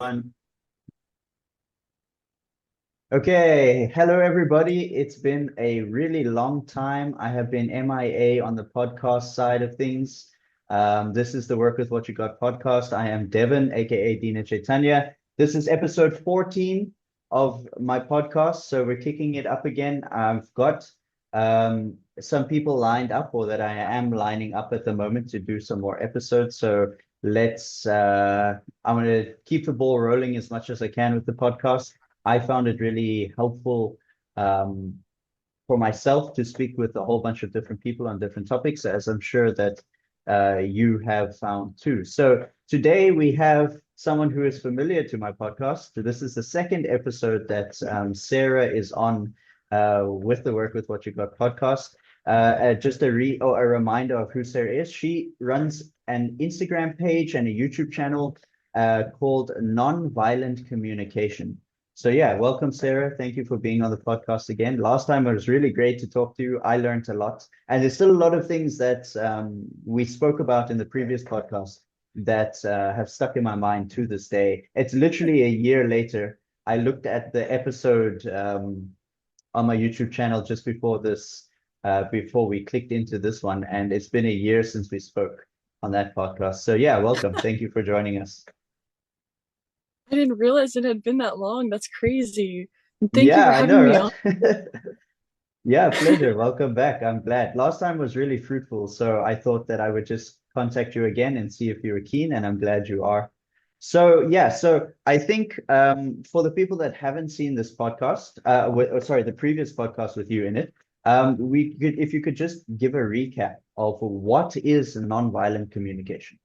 One. Okay, hello everybody. It's been a really long time. I have been MIA on the podcast side of things. This is the Work with What You Got podcast. I am Devin, aka Dina Chaitanya. This is episode 14 of my podcast. So we're kicking it up again. I've got some people lined up, or that I am lining up at the moment to do some more episodes. So I'm going to keep the ball rolling as much as I can with the podcast. I found it really helpful um, for myself to speak with a whole bunch of different people on different topics, as I'm sure that you have found too. So today we have someone who is familiar to my podcast. So this is the second episode that Sarah is on with the Work with What You Got podcast. Just a reminder of who Sarah is. She runs an Instagram page and a YouTube channel called Nonviolent Communication. So yeah, welcome, Sarah. Thank you for being on the podcast again. Last time it was really great to talk to you. I learned a lot, and there's still a lot of things that we spoke about in the previous podcast that have stuck in my mind to this day. It's literally a year later. I looked at the episode on my YouTube channel just before this, before we clicked into this one, and it's been a year since we spoke on that podcast. So yeah, welcome. Thank you for joining us. I didn't realize it had been that long. That's crazy. And thank you Yeah, for I know, having me on. right? Yeah, pleasure. Welcome back. I'm glad. Last time was really fruitful, so I thought that I would just contact you again and see if you were keen, and I'm glad you are. So yeah, so I think for the people that haven't seen this podcast, sorry, the previous podcast with you in it, we could, if you could just give a recap of what is nonviolent communication.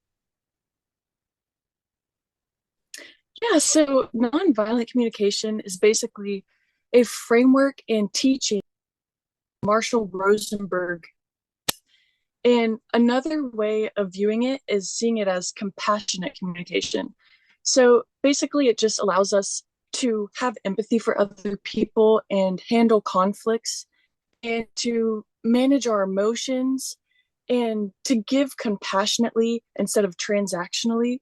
Yeah, so nonviolent communication is basically a framework and teaching Marshall Rosenberg. And another way of viewing it is seeing it as compassionate communication. So basically, it just allows us to have empathy for other people and handle conflicts and to manage our emotions and to give compassionately instead of transactionally.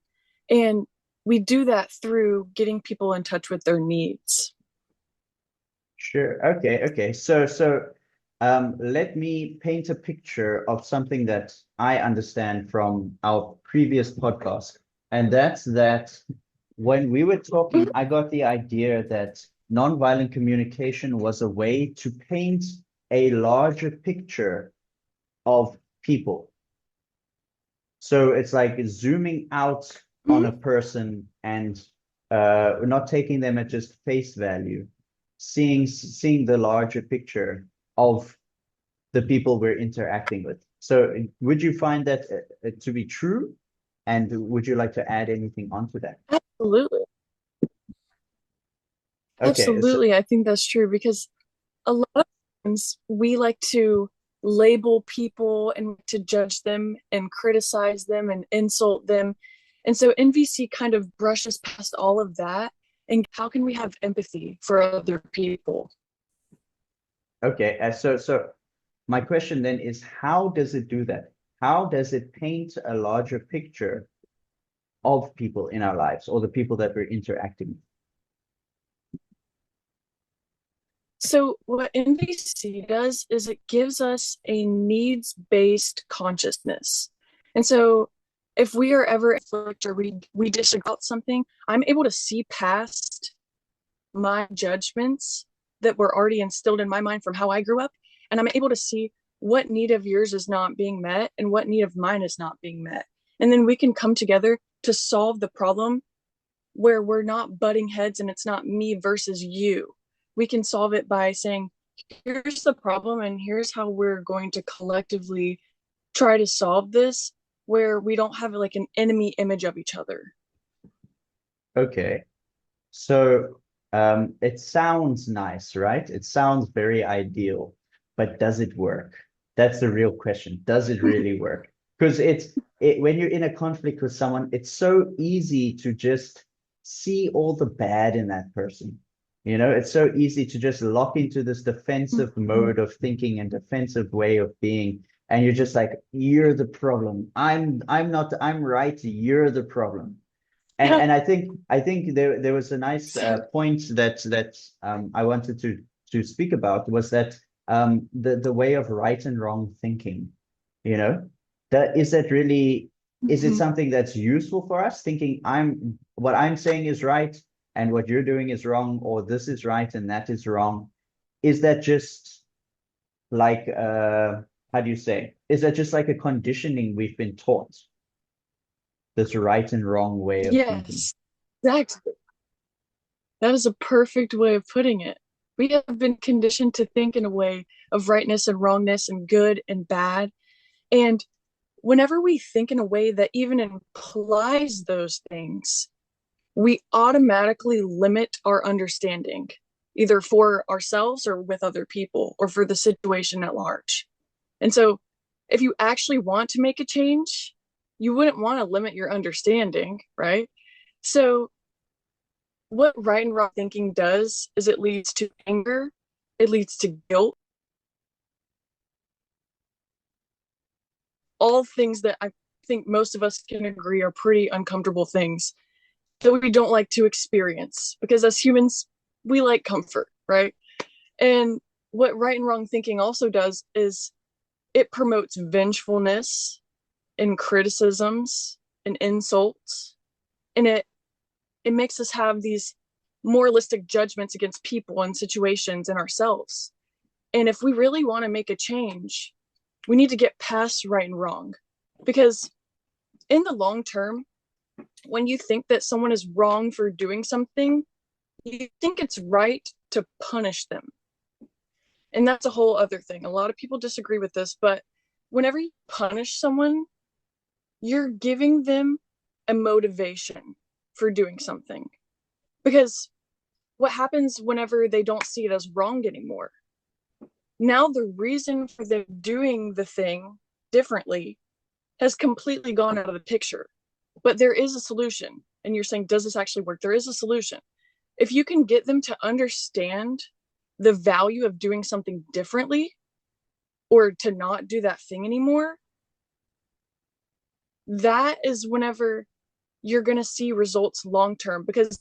And we do that through getting people in touch with their needs. Sure. Okay. So let me paint a picture of something that I understand from our previous podcast. And that's that when we were talking, I got the idea that nonviolent communication was a way to paint a larger picture of people. So it's like zooming out on Mhm. a person and not taking them at just face value, seeing the larger picture of the people we're interacting with. So would you find that to be true? And would you like to add anything onto that? Absolutely. Okay, so Absolutely. I think that's true because a lot of times we like to label people and to judge them and criticize them and insult them. And so NVC kind of brushes past all of that. And how can we have empathy for other people? okay, so my question then is, how does it do that? How does it paint a larger picture of people in our lives, or the people that we're interacting with? So, what NVC does is it gives us a needs based consciousness. And so, if we are ever in conflict or we disagree about something, I'm able to see past my judgments that were already instilled in my mind from how I grew up. And I'm able to see what need of yours is not being met and what need of mine is not being met. And then we can come together to solve the problem where we're not butting heads and it's not me versus you. We can solve it by saying, here's the problem and here's how we're going to collectively try to solve this where we don't have like an enemy image of each other. Okay. So it sounds nice, right? It sounds very ideal, but does it work? That's the real question. Does it really work? Because when you're in a conflict with someone, it's so easy to just see all the bad in that person. You know, it's so easy to just lock into this defensive Mhm. mode of thinking and defensive way of being. And you're just like, you're the problem. I'm not, I'm right, you're the problem. Yeah. and I think there was a nice point that I wanted to speak about was that the way of right and wrong thinking, you know, that is that really is it Mhm. something that's useful for us thinking what I'm saying is right and what you're doing is wrong, or this is right and that is wrong? Is that just like how do you say? Is that just like a conditioning we've been taught, this right and wrong way of thinking? Yes, exactly. That is a perfect way of putting it. We have been conditioned to think in a way of rightness and wrongness and good and bad. And whenever we think in a way that even implies those things, we automatically limit our understanding, either for ourselves or with other people or for the situation at large. And so, if you actually want to make a change, you wouldn't want to limit your understanding, right? So, what right and wrong thinking does is it leads to anger, it leads to guilt, all things that I think most of us can agree are pretty uncomfortable things that we don't like to experience because as humans, we like comfort, right? And what right and wrong thinking also does is it promotes vengefulness and criticisms and insults, and it makes us have these moralistic judgments against people and situations and ourselves. And if we really want to make a change, we need to get past right and wrong. Because in the long term, when you think that someone is wrong for doing something, you think it's right to punish them. And that's a whole other thing. A lot of people disagree with this, but whenever you punish someone, you're giving them a motivation for doing something. Because what happens whenever they don't see it as wrong anymore? Now the reason for them doing the thing differently has completely gone out of the picture. But there is a solution. And you're saying, does this actually work? There is a solution. If you can get them to understand the value of doing something differently or to not do that thing anymore, that is whenever you're going to see results long term because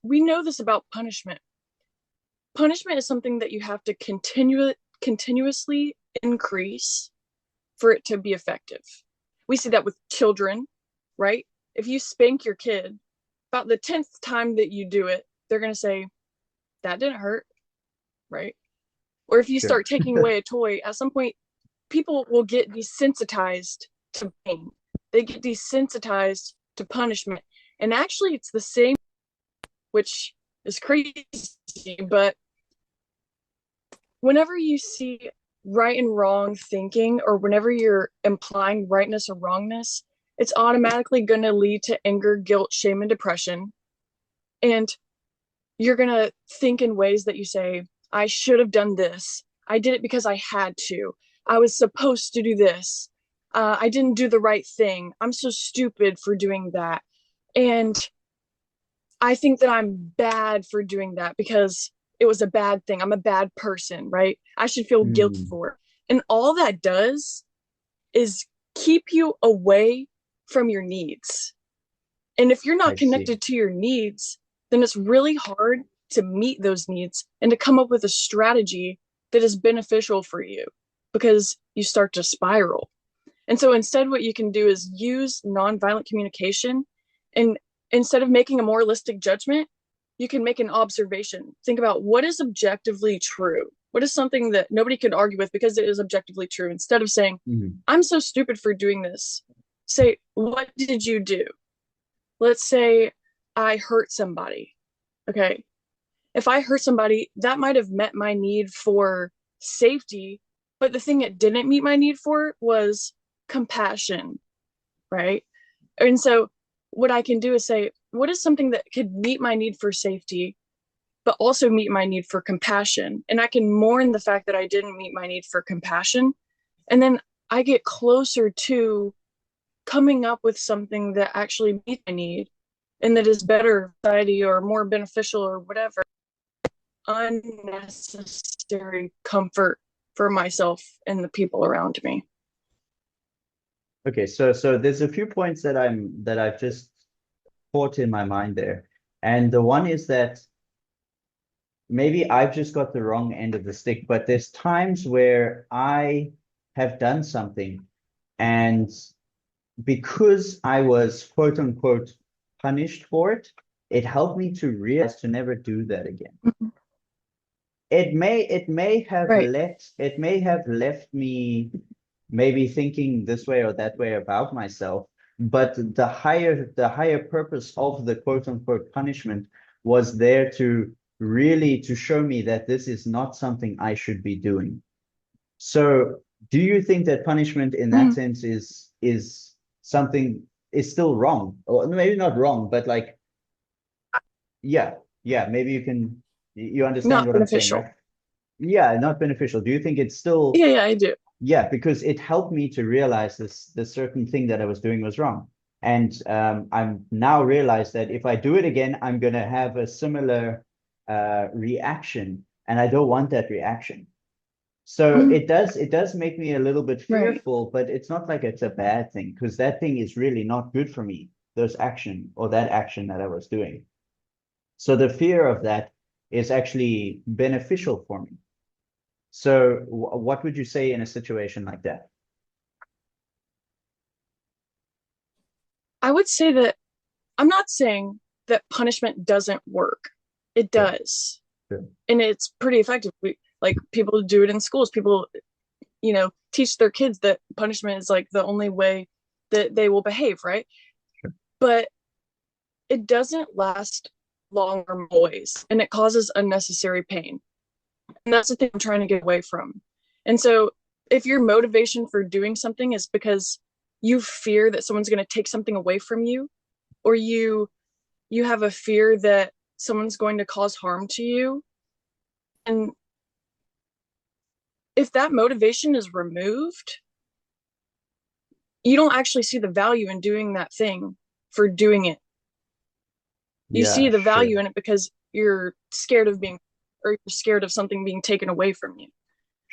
we know this about punishment. Punishment is something that you have to continuously increase for it to be effective. We see that with children, right? If you spank your kid, about the 10th time that you do it, they're going to say, that didn't hurt, right? Or if you Sure. start taking away a toy, at some point, people will get desensitized to pain. They get desensitized to punishment. And actually, it's the same, which is crazy, but whenever you see right and wrong thinking, or whenever you're implying rightness or wrongness, it's automatically going to lead to anger, guilt, shame, and depression. And you're going to think in ways that you say, I should have done this. I did it because I had to. I was supposed to do this. I didn't do the right thing. I'm so stupid for doing that. And I think that I'm bad for doing that because it was a bad thing. I'm a bad person, right? I should feel guilty Mm, for it. And all that does is keep you away from your needs. And if you're I not see. connected to your needs, then it's really hard to meet those needs and to come up with a strategy that is beneficial for you because you start to spiral. And so instead, what you can do is use nonviolent communication. And instead of making a moralistic judgment, you can make an observation. Think about what is objectively true. What is something that nobody could argue with because it is objectively true? Instead of saying, Mhm. I'm so stupid for doing this, say, what did you do? Let's say I hurt somebody. Okay. If I hurt somebody, that might have met my need for safety, but the thing it didn't meet my need for was compassion, right? And so what I can do is say, what is something that could meet my need for safety, but also meet my need for compassion? And I can mourn the fact that I didn't meet my need for compassion. And then I get closer to coming up with something that actually meets my need and that is better for society or more beneficial or whatever. Unnecessary comfort for myself and the people around me. Okay, so there's a few points that I've just thought in my mind there. And the one is that maybe I've just got the wrong end of the stick, but there's times where I have done something and because I was quote unquote punished for it, it helped me to realize to never do that again. Mhm. Right. It may have left me maybe thinking this way or that way about myself, but the higher purpose of the quote unquote punishment was there to really to show me that this is not something I should be doing. So do you think that punishment in that Mhm. sense is something is still wrong? Or maybe not wrong, but like yeah, yeah, maybe you understand Not what I'm saying, right? beneficial. Yeah, not beneficial. Do you think it's still Yeah, yeah, I do. yeah, because it helped me to realize this certain thing that I was doing was wrong. And I'm now realized that if I do it again, I'm gonna have a similar reaction, and I don't want that reaction. So Mhm. it does make me a little bit Right. fearful, but it's not like it's a bad thing because that thing is really not good for me, those action or that action that I was doing. So the fear of that is actually beneficial for me. So what would you say in a situation like that? I would say that I'm not saying that punishment doesn't work. It Sure, does. sure, And it's pretty effective. Like people do it in schools. People, teach their kids that punishment is like the only way that they will behave, right? sure. But it doesn't last long or always, and it causes unnecessary pain. And that's the thing I'm trying to get away from. And so if your motivation for doing something is because you fear that someone's going to take something away from you, or you have a fear that someone's going to cause harm to you, and if that motivation is removed, you don't actually see the value in doing that thing for doing it. You see Yeah, the sure. value in it because you're scared of being, or you're scared of something being taken away from you.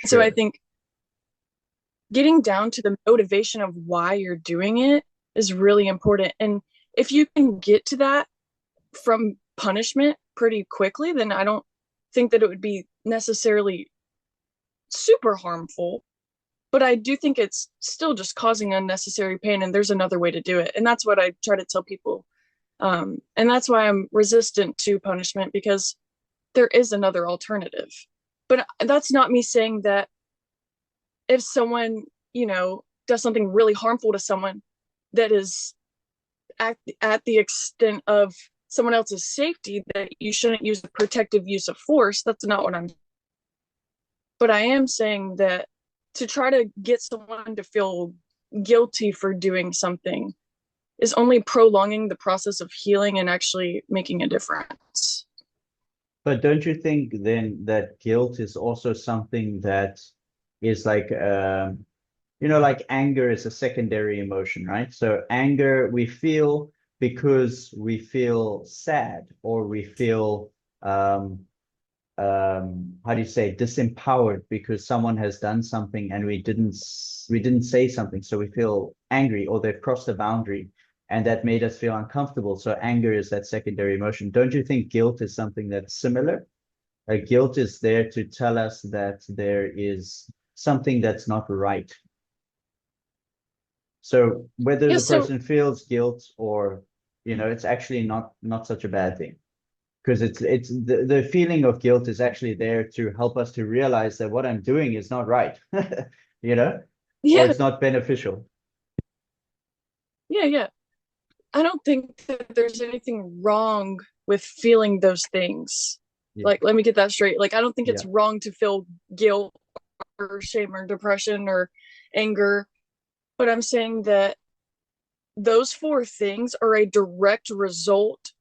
So I Sure. think getting down to the motivation of why you're doing it is really important. And if you can get to that from punishment pretty quickly, then I don't think that it would be necessarily super harmful. But I do think it's still just causing unnecessary pain, and there's another way to do it. And that's what I try to tell people. And that's why I'm resistant to punishment, because there is another alternative. But that's not me saying that if someone, does something really harmful to someone that is at the extent of someone else's safety, that you shouldn't use the protective use of force. That's not what I'm. But I am saying that to try to get someone to feel guilty for doing something is only prolonging the process of healing and actually making a difference. But don't you think then that guilt is also something that is like like anger is a secondary emotion, right? So anger we feel because we feel sad or we feel how do you say disempowered because someone has done something and we didn't say something, so we feel angry or they've crossed a boundary and that made us feel uncomfortable. So anger is that secondary emotion. Don't you think guilt is something that's similar? Like guilt is there to tell us that there is something that's not right. So whether Yeah, the so person feels guilt or it's actually not such a bad thing because it's the feeling of guilt is actually there to help us to realize that what I'm doing is not right, you know, or yeah, it's not beneficial. yeah, yeah. I don't think that there's anything wrong with feeling those things. Yeah, Like, let me get that straight. Like, I don't think yeah, it's wrong to feel guilt or shame or depression or anger, but I'm saying that those four things are a direct result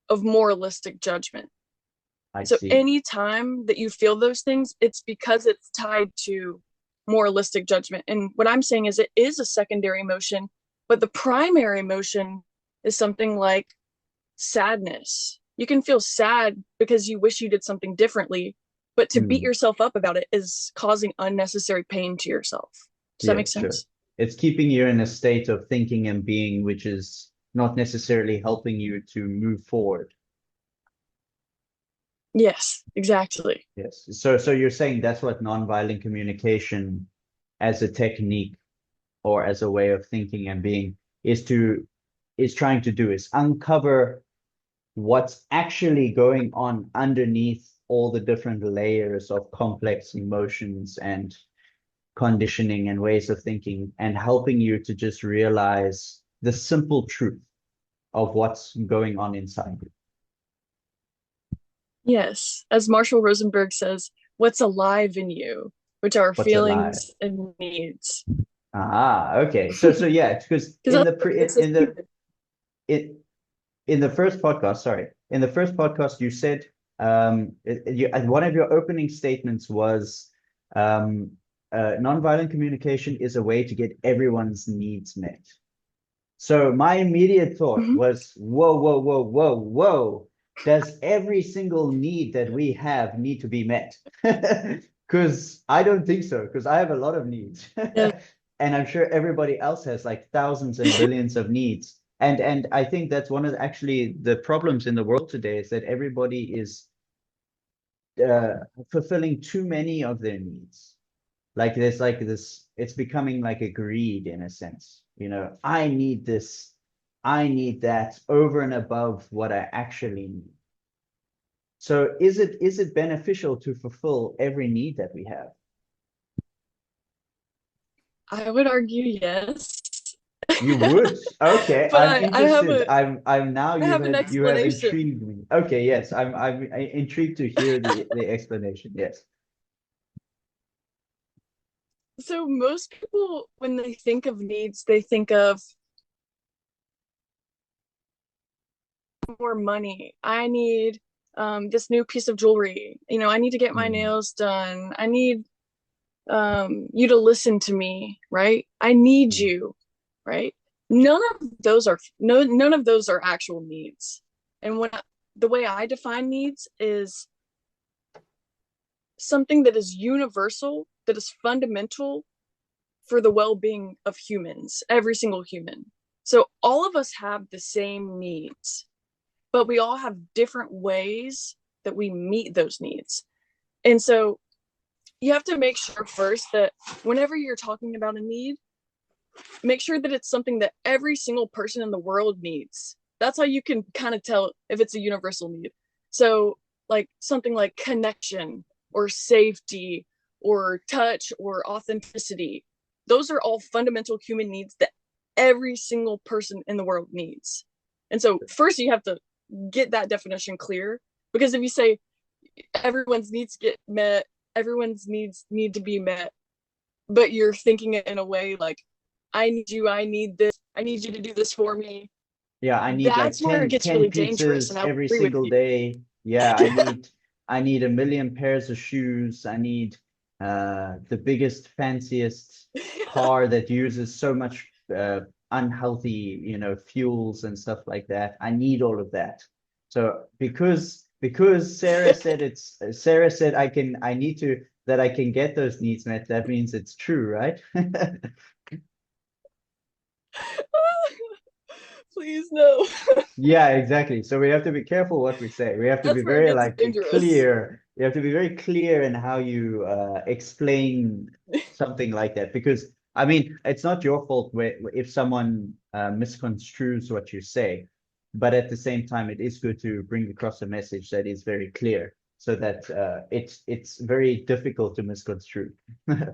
of moralistic judgment. I So see. anytime that you feel those things, it's because it's tied to moralistic judgment. And what I'm saying is it is a secondary emotion, but the primary emotion is something like sadness. You can feel sad because you wish you did something differently, but to beat Hmm. yourself up about it is causing unnecessary pain to yourself. Does that Yeah, make sure. sense? It's keeping you in a state of thinking and being, which is not necessarily helping you to move forward. Yes, exactly. Yes. So you're saying that's what nonviolent communication as a technique or as a way of thinking and being is trying to do is uncover what's actually going on underneath all the different layers of complex emotions and conditioning and ways of thinking, and helping you to just realize the simple truth of what's going on inside you. Yes. As Marshall Rosenberg says, what's alive in you, which are What's alive. feelings and needs. Ah, okay. So yeah, because Because that's what makes us human. in in the first podcast, sorry, in the first podcast, you said one of your opening statements was um, nonviolent communication is a way to get everyone's needs met. So my immediate thought Mhm. was, whoa, whoa, whoa, whoa, whoa. Does every single need that we have need to be met? Because I don't think so, because I have a lot of needs. Yeah. And I'm sure everybody else has like thousands and billions of needs. And I think that's one of actually the problems in the world today is that everybody is fulfilling too many of their needs. Like this, it's becoming like a greed in a sense. I need this, I need that over and above what I actually need. So is it beneficial to fulfill every need that we have? I would argue yes. You would. Okay, But I'm I have interested. a I'm now I have an you have explanation. intrigued me. Okay, yes, I'm intrigued to hear the explanation. Yes. So most people, when they think of needs, they think of more money. I need this new piece of jewelry. I need to get my Mm, nails done. I need you to listen to me, right? I need mm, you, right? None of those are actual needs. And the way I define needs is something that is universal, that is fundamental for the well-being of humans, every single human. So all of us have the same needs, but we all have different ways that we meet those needs. And so you have to make sure first that whenever you're talking about a need, make sure that it's something that every single person in the world needs. That's how you can kind of tell if it's a universal need. So, like something like connection or safety or touch or authenticity, those are all fundamental human needs that every single person in the world needs. And so, first, you have to get that definition clear, because if you say everyone's needs get met, everyone's needs need to be met, but you're thinking it in a way like, I need you, I need this, I need you to do this for me. yeah, I need like That's where it 10 gets 10 really dangerous. pizzas And I every agree with single you. day. Yeah, I need a million pairs of shoes. I need the biggest, fanciest car that uses so much unhealthy, fuels and stuff like that. I need all of that. So because Sarah said I need to that I can get those needs met, that means it's true, right? Please, no. Yeah, exactly. So we have to be careful what we say. We have to be That's where it very gets like dangerous. clear. You have to be very clear in how you explain something like that, because I mean it's not your fault if someone misconstrues what you say, but at the same time it is good to bring across a message that is very clear so that it's very difficult to misconstrue. I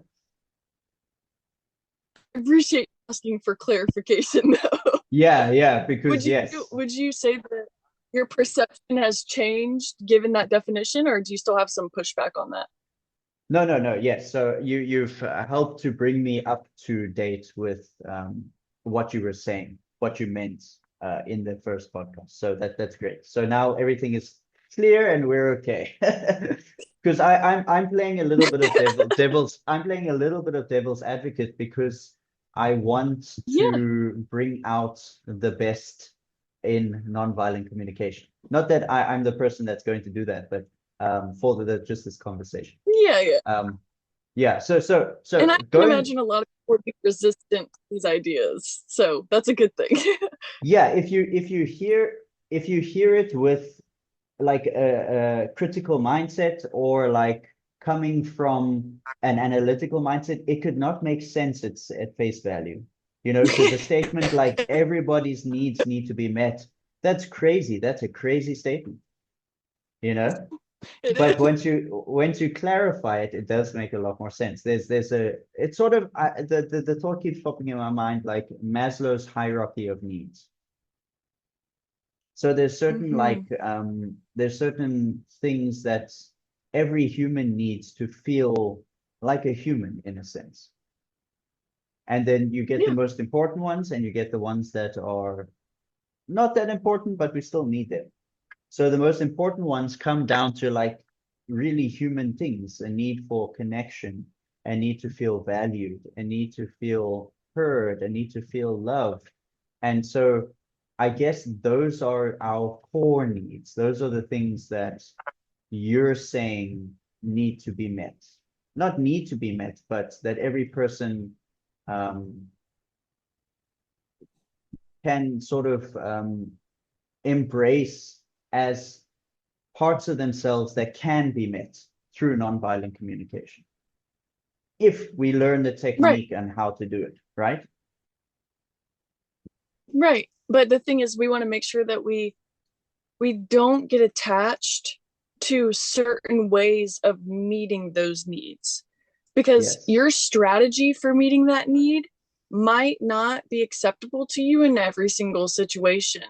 appreciate asking for clarification though. Yeah, yeah, Would because you yes. would you say that your perception has changed given that definition, or do you still have some pushback on that? No, no, no. Yes. So you've helped to bring me up to date with what you were saying, what you meant in the first podcast. So that's great. So now everything is clear and we're okay. Because I'm playing a little bit of devil's advocate, because I want Yeah. to bring out the best in nonviolent communication. Not that I'm the person that's going to do that, but for just this conversation. Yeah, yeah. Um, yeah. So And I can going. imagine a lot of would be resistant to these ideas. So that's a good thing. Yeah, if you hear it with like a critical mindset or like coming from an analytical mindset, it could not make sense at face value. You know, so the statement like everybody's needs need to be met, that's crazy. That's a crazy statement, you know? It But is. once you clarify it, it does make a lot more sense. There's a it's sort of the thought keeps popping in my mind like Maslow's hierarchy of needs. So Hmm. there's certain things that every human needs to feel like a human in a sense. And then you get the Yeah, most important ones and you get the ones that are not that important, but we still need them. So the most important ones come down to like really human things, a need for connection, a need to feel valued, a need to feel heard, a need to feel loved. And so I guess those are our core needs. Those are the things that you're saying need to be met. Not need to be met, but that every person um, can sort of embrace as parts of themselves that can be met through nonviolent communication if we learn the right, technique and how to do it, right? right. But the thing is, we want to make sure that we don't get attached to certain ways of meeting those needs because Yes. your strategy for meeting that need might not be acceptable to you in every single situation,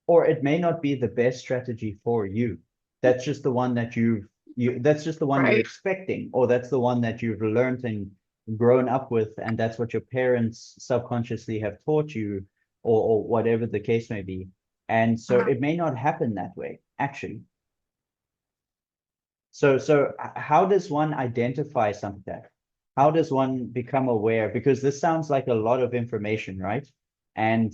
Or it may not be the best strategy for you. That's just the one that that's just the one you're right? expecting, or that's the one that you've learned and grown up with, and that's what your parents subconsciously have taught you, or whatever the case may be. And so it may not happen that way, actually. So how does one identify something like that? How does one become aware? Because this sounds like a lot of information, right? And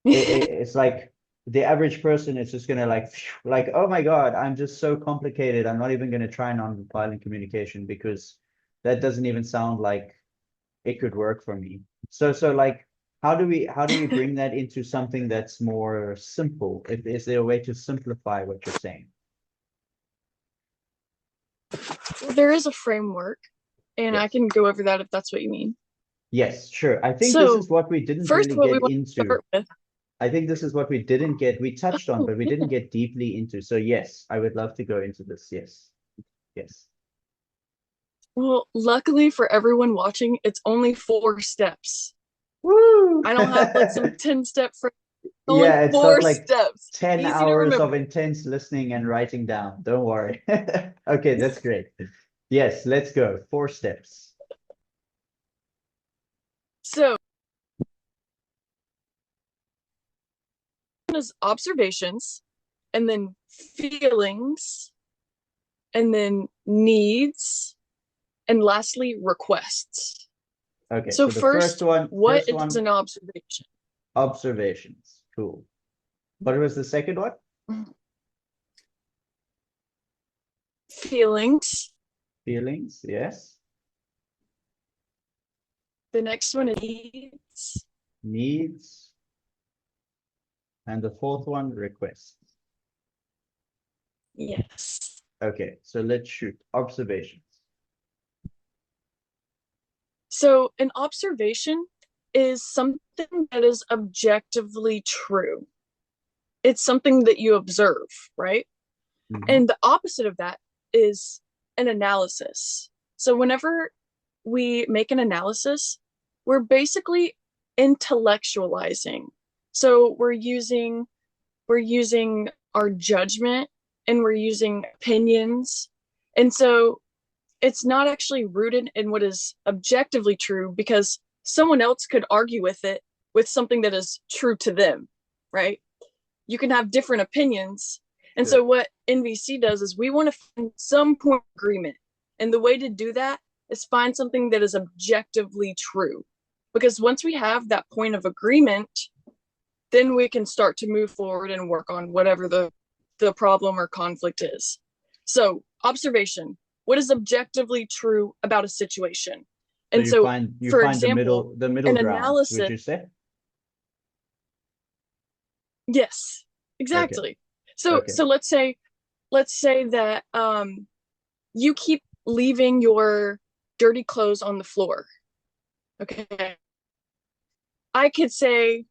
it's like the average person is just gonna like like, oh my God, I'm just so complicated. I'm not even gonna try non-violent communication because that doesn't even sound like it could work for me. So like how do we bring that into something that's more simple? Is there a way to simplify what you're saying? There is a framework, and I Yes. can go over that if that's what you mean. Yes, sure. I think this So, is what we didn't first, really what we get want to into. start with. I think this is what we didn't get, we touched on, Oh, but we didn't yeah. get deeply into. So yes, I would love to go into this. Yes. Yes. Well, luckily for everyone watching, it's only 4 steps. Woo! I don't have like some 10-step frame. Only Yeah, it's not four like steps. 10 Easy to hours of remember. intense listening and writing down. Don't worry. Okay, that's great. Yes, let's go. 4 steps. So, is observations, and then feelings, and then needs, and lastly, requests. Okay, So, so the first first, one, what first is one, an observation? observations. Cool. What was the second one? Feelings. Feelings. Yes. The next one is needs. Needs. And the fourth one, requests. Yes. Okay, so let's shoot. Observations. So, an observation is something that is objectively true. It's something that you observe, right? Mhm. And the opposite of that is an analysis. So, whenever we make an analysis, we're basically intellectualizing. So, we're using our judgment, and we're using opinions. And so it's not actually rooted in what is objectively true because someone else could argue with it with something that is true to them, right? You can have different opinions. And so Good. what NVC does is we want to find some point of agreement. And the way to do that is find something that is objectively true. Because once we have that point of agreement, then we can start to move forward and work on whatever the problem or conflict is. So, observation. What is objectively true about a situation? So And so, you for find example, the middle an ground, would analysis, you say? yes, Okay. exactly. So Okay. let's say that you keep leaving your dirty clothes on the floor. Okay. I could say,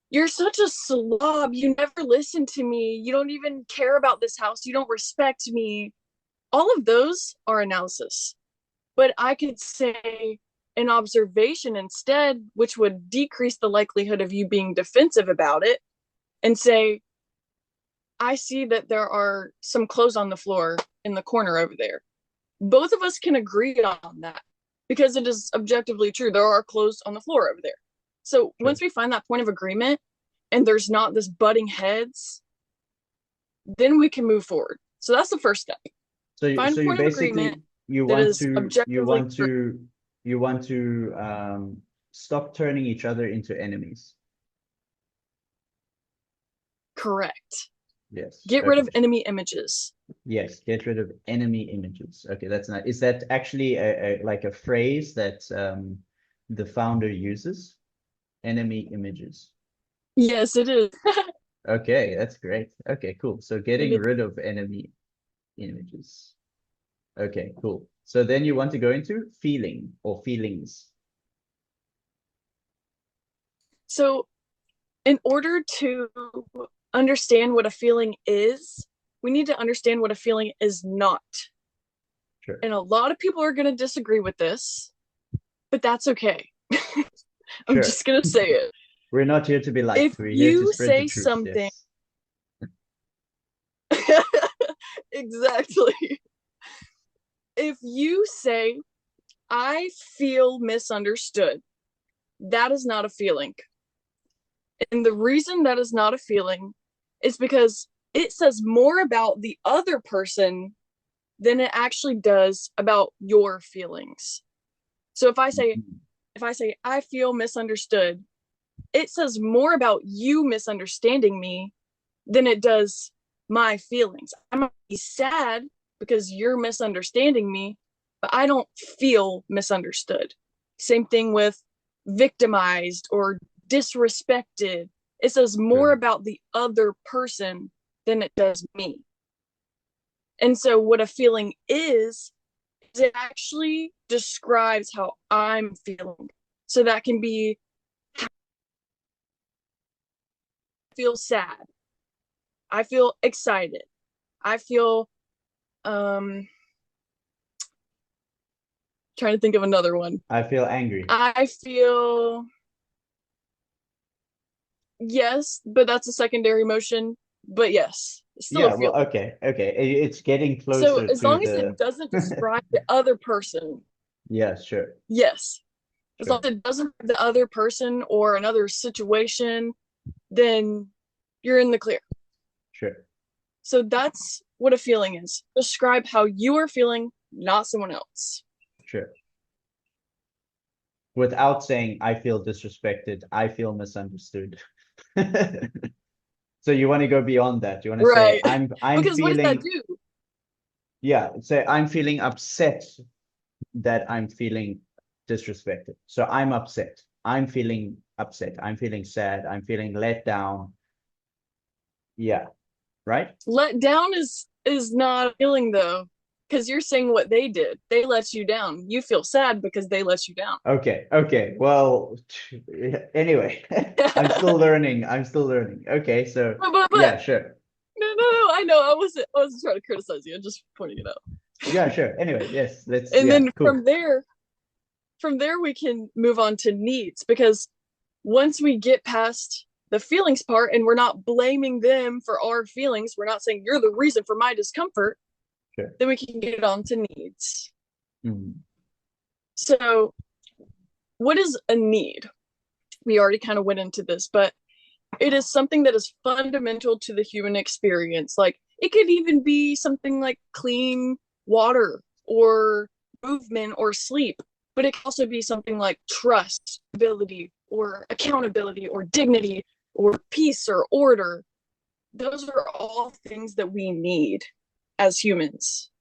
you're such a slob. You never listen to me. You don't even care about this house. You don't respect me. All of those are analysis. But I could say an observation instead, which would decrease the likelihood of you being defensive about it, and say, I see that there are some clothes on the floor in the corner over there. Both of us can agree on that because it is objectively true. There are clothes on the floor over there. So Sure. once we find that point of agreement and there's not this butting heads, then we can move forward. So that's the first step. Find So a you point of agreement basically that is you objectively want true. to you want to stop turning each other into enemies. Correct. Yes. Get rid Okay. of enemy images. Yes. Get rid of enemy images. Okay, that's not. Is that actually a like a phrase that the founder uses? Enemy images. Yes, it is. Okay, that's great. Okay, cool. So It getting is. rid of enemy images. Okay, cool. So then you want to go into feeling or feelings. So, in order to understand what a feeling is, we need to understand what a feeling is not. Sure. And a lot of people are going to disagree with this, but that's okay. I'm Sure. just going to say it. We're not here to be liked. If We're here to you spread the say truth. something, Yes. exactly. If you say, I feel misunderstood, that is not a feeling. And the reason that is not a feeling is because it says more about the other person than it actually does about your feelings. So Mhm. if I say I feel misunderstood, it says more about you misunderstanding me than it does my feelings. I might be sad because you're misunderstanding me, but I don't feel misunderstood. Same thing with victimized or disrespected. It says more Sure. about the other person than it does me. And so, what a feeling is it actually describes how I'm feeling. So, that can be I feel sad, I feel excited, I feel um trying to think of another one. I feel angry. I feel yes, but that's a secondary emotion. But yes, it's still a Yeah, well, feeling. okay, okay. It's getting So closer as to long as it the doesn't describe the other person, yeah, sure, yes. As long sure, as it doesn't have the other person or another situation, then you're in the clear. sure, So that's what a feeling is. Describe how you are feeling, not someone else. sure. Without saying I feel disrespected, I feel misunderstood. So you want to go beyond that. You want to say Right. I'm Because what does that feeling do? yeah, say I'm feeling upset that I'm feeling disrespected. So I'm upset. I'm feeling upset. I'm feeling sad. I'm feeling let down. Yeah, right? Let down is not a feeling though, because you're saying what they did. They let you down. You feel sad because they let you down. Okay, okay. Well, anyway, I'm still learning. I'm still learning. Okay, so but yeah, sure. no. I know. I wasn't trying to criticize you. I'm just pointing it out. Yeah, sure. Anyway, yes, let's And yeah, then cool. from there we can move on to needs because once we get past the feelings part and we're not blaming them for our feelings, we're not saying you're the reason for my discomfort, Sure. then we can get on to needs. Mm, So, what is a need? We already kind of went into this, but it is something that is fundamental to the human experience. Like it could even be something like clean water or movement or sleep, but it can also be something like trust, ability, or accountability, or dignity, or peace, or order. Those are all things that we need as humans.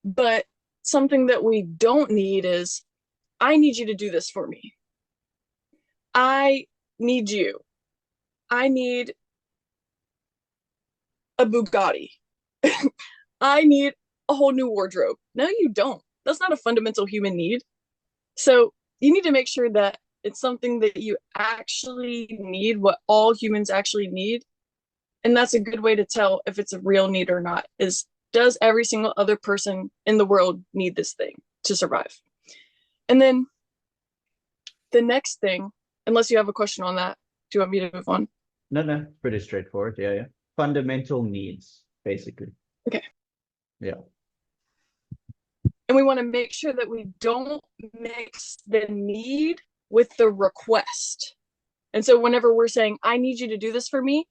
But something that we don't need is, I need you to do this for me. I need you. I need a Bugatti. I need a whole new wardrobe. No, you don't. That's not a fundamental human need. So you need to make sure that it's something that you actually need, what all humans actually need. And that's a good way to tell if it's a real need or not, is does every single other person in the world need this thing to survive? And then the next thing, unless you have a question on that, do you want me to move on? No, pretty straightforward. Yeah, yeah. Fundamental needs, basically. Okay. Yeah. And we want to make sure that we don't mix the need with the request. And so whenever we're saying, I need you to do this for me,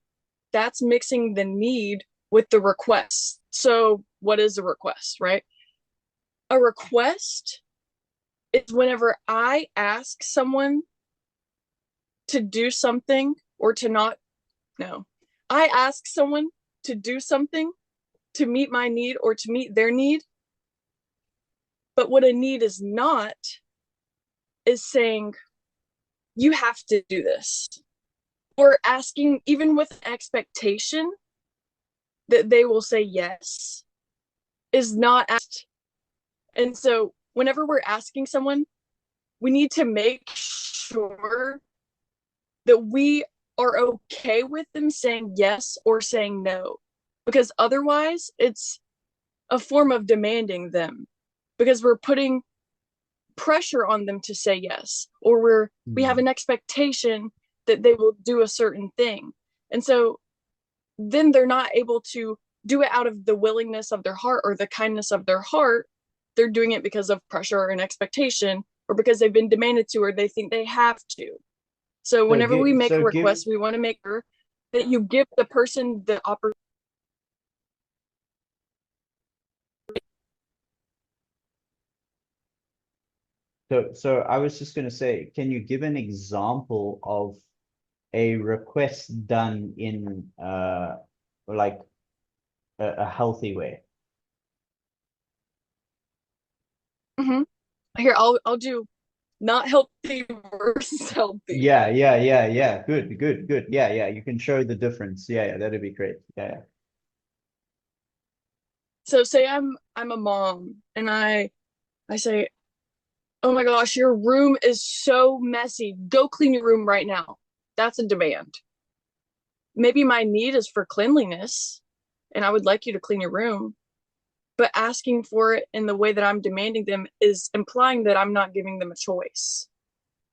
that's mixing the need with the request. So what is a request, right? A request is whenever I ask someone to do something or to not, no. I ask someone to do something to meet my need or to meet their need. But what a need is not is saying, you have to do this. Or asking, even with expectation that they will say yes, is not asked. And so whenever we're asking someone, we need to make sure that we are okay with them saying yes or saying no. Because otherwise, it's a form of demanding them, because we're putting pressure on them to say yes, or we have an expectation that they will do a certain thing. And so then they're not able to do it out of the willingness of their heart or the kindness of their heart. They're doing it because of pressure or an expectation, or because they've been demanded to, or they think they have to. So whenever we make a request, we want to make sure that you give the person the opportunity. So I was just going to say, can you give an example of a request done in like a healthy way? Mm-hmm. Here, I'll do not healthy versus healthy. Yeah. Good. Yeah. You can show the difference. Yeah, that'd be great. Yeah. So say I'm a mom and I say, oh my gosh, your room is so messy. Go clean your room right now. That's a demand. Maybe my need is for cleanliness and I would like you to clean your room, but asking for it in the way that I'm demanding them is implying that I'm not giving them a choice.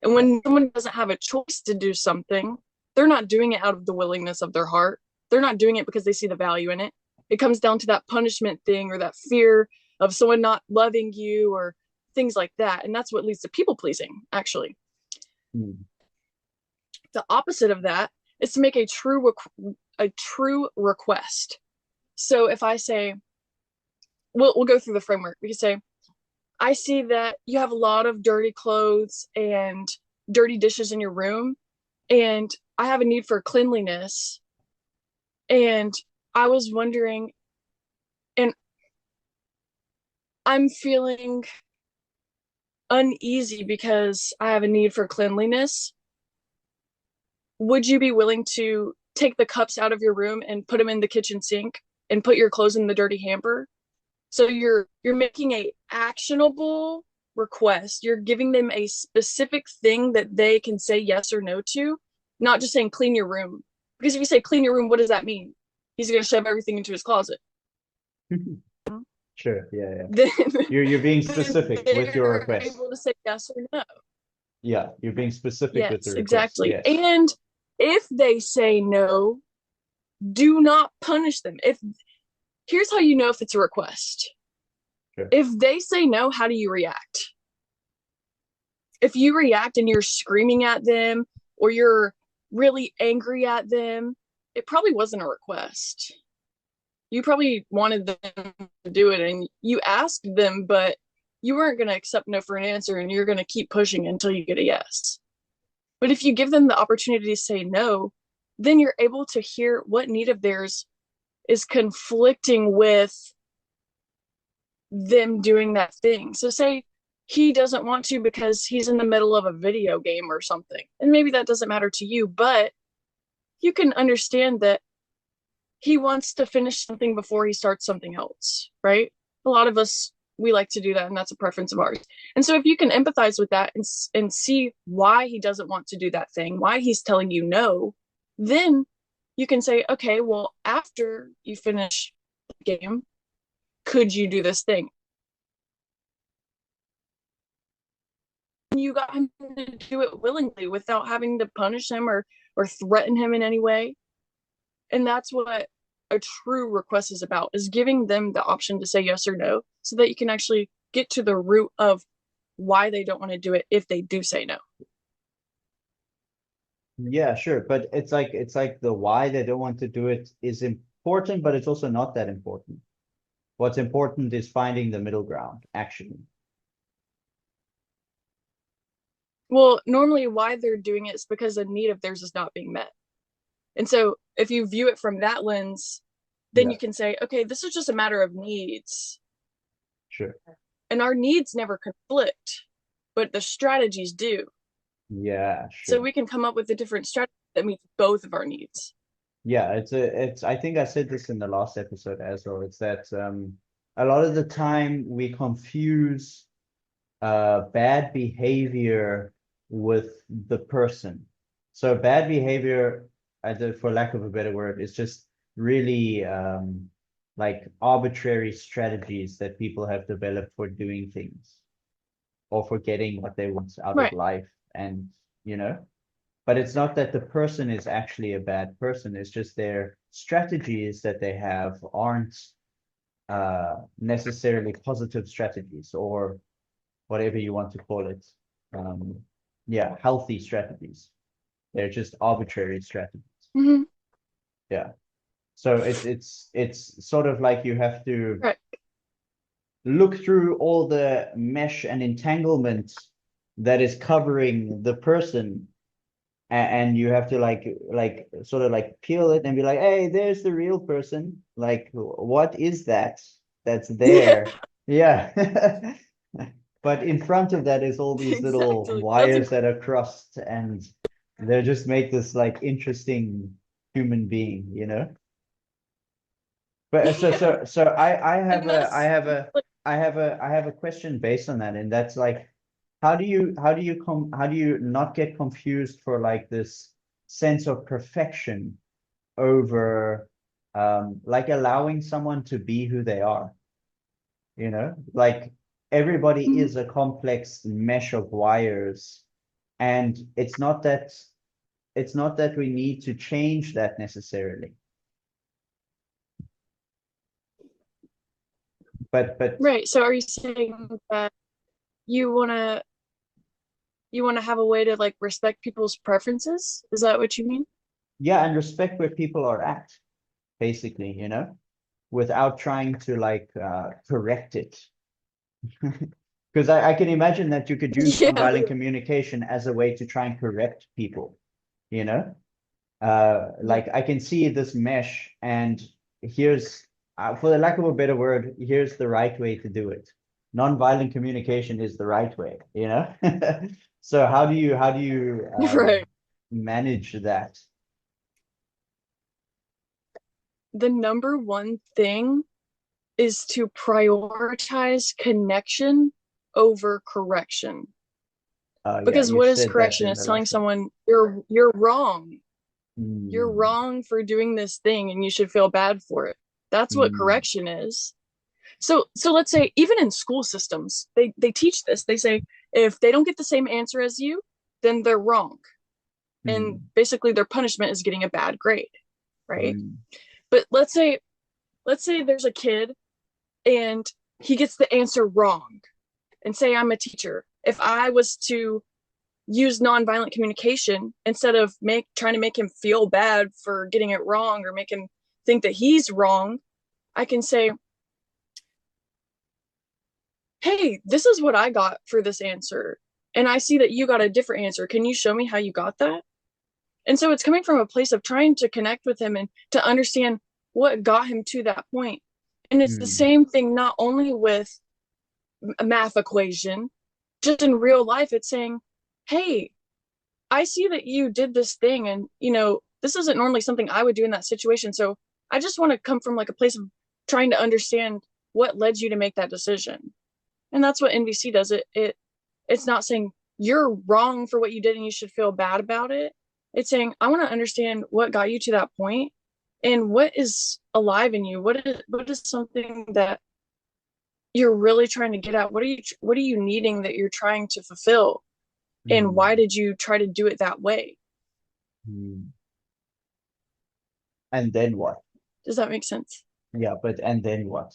And when someone doesn't have a choice to do something, they're not doing it out of the willingness of their heart. They're not doing it because they see the value in it. It comes down to that punishment thing or that fear of someone not loving you or things like that. And that's what leads to people pleasing, actually. The opposite of that is to make a true request. So if I say, we'll go through the framework. We can say, I see that you have a lot of dirty clothes and dirty dishes in your room, and I have a need for cleanliness. And I was wondering, and I'm feeling uneasy because I have a need for cleanliness. Would you be willing to take the cups out of your room and put them in the kitchen sink and put your clothes in the dirty hamper? So you're making a actionable request. You're giving them a specific thing that they can say yes or no to, not just saying clean your room. Because if you say clean your room, what does that mean? He's going to shove everything into his closet. Sure. Yeah. Then You're being specific with your request. Able to say yes or no. Yeah, you're being specific with the request. Exactly. Yes. And if they say no, do not punish them. Here's how you know if it's a request. Sure. If they say no, how do you react? If you react and you're screaming at them or you're really angry at them, it probably wasn't a request. You probably wanted them to do it and you asked them, but you weren't going to accept no for an answer and you're going to keep pushing until you get a yes. But if you give them the opportunity to say no, then you're able to hear what need of theirs is conflicting with them doing that thing. So say he doesn't want to because he's in the middle of a video game or something. And maybe that doesn't matter to you, but you can understand that he wants to finish something before he starts something else, right? A lot of us, we like to do that, and that's a preference of ours. And so if you can empathize with that and see why he doesn't want to do that thing, why he's telling you no, then you can say, okay, well, after you finish the game, could you do this thing? And you got him to do it willingly without having to punish him or threaten him in any way. And that's what a true request is about, is giving them the option to say yes or no so that you can actually get to the root of why they don't want to do it if they do say no. Yeah, sure. But it's like the why they don't want to do it is important, but it's also not that important. What's important is finding the middle ground, actually. Well, normally why they're doing it is because a need of theirs is not being met. And so if you view it from that lens, then Yeah, you can say, okay, this is just a matter of needs. sure. And our needs never conflict, but the strategies do. Yeah, So sure. we can come up with a different strategy that meets both of our needs. Yeah, it's I think I said this in the last episode as well. It's that a lot of the time we confuse bad behavior with the person. So bad behavior, for lack of a better word, is just really like arbitrary strategies that people have developed for doing things or for getting what they want out of Right. life. And, you know, but it's not that the person is actually a bad person. It's just their strategies that they have aren't necessarily positive strategies or whatever you want to call it. Um, yeah, healthy strategies. They're just arbitrary strategies. Mm-hmm. Yeah. So it's sort of like you have to Right. look through all the mesh and entanglement that is covering the person, and you have to like sort of like peel it and be like, hey, there's the real person. Like, what is that that's Yeah, there? Yeah. But in front of that is all these little exactly. That's a wires that are crossed, and they just make this like interesting human being, you know? But yeah. And that's like, I have a question based on that, and that's like, how do you not get confused for like this sense of perfection over like allowing someone to be who they are, you know? Like everybody mhm. is a complex mesh of wires, and it's not that we need to change that necessarily. But Right. So are you saying that you wanna you wanna have a way to like respect people's preferences? Is that what you mean? yeah, and respect where people are at, basically, you know, without trying to like correct it. Because I can imagine that you could use Yeah. nonviolent communication as a way to try and correct people, you know? Yeah. Like I can see this mesh, and here's, for the lack of a better word, here's the right way to do it. Nonviolent communication is the right way, you know? So how do you Right. manage that? The number one thing is to prioritize connection over correction. Yeah, Because you what is said that correction? in It's the telling last one. someone you're wrong. You're Mm, wrong for doing this thing and you should feel bad for it. That's what mm, correction is. So let's say even in school systems, they teach this. They say if they don't get the same answer as you, then they're wrong. And mm, basically their punishment is getting a bad grade, right? mm, But let's say there's a kid and he gets the answer wrong. And say I'm a teacher. If I was to use nonviolent communication instead of make trying to make him feel bad for getting it wrong or make him think that he's wrong, I can say, hey, this is what I got for this answer. And I see that you got a different answer. Can you show me how you got that? And so it's coming from a place of trying to connect with him and to understand what got him to that point. And it's the mm, same thing, not only with a math equation. Just in real life, it's saying, hey, I see that you did this thing, and this isn't normally something I would do in that situation. So I just want to come from like a place of trying to understand what led you to make that decision. And that's what NVC does. It's not saying you're wrong for what you did and you should feel bad about it. It's saying I want to understand what got you to that point and what is alive in you. What is something that you're really trying to get at? What are you needing that you're trying to fulfill? And why Mm, did you try to do it that way? mm. And then what? Does that make sense? Yeah, but and then what?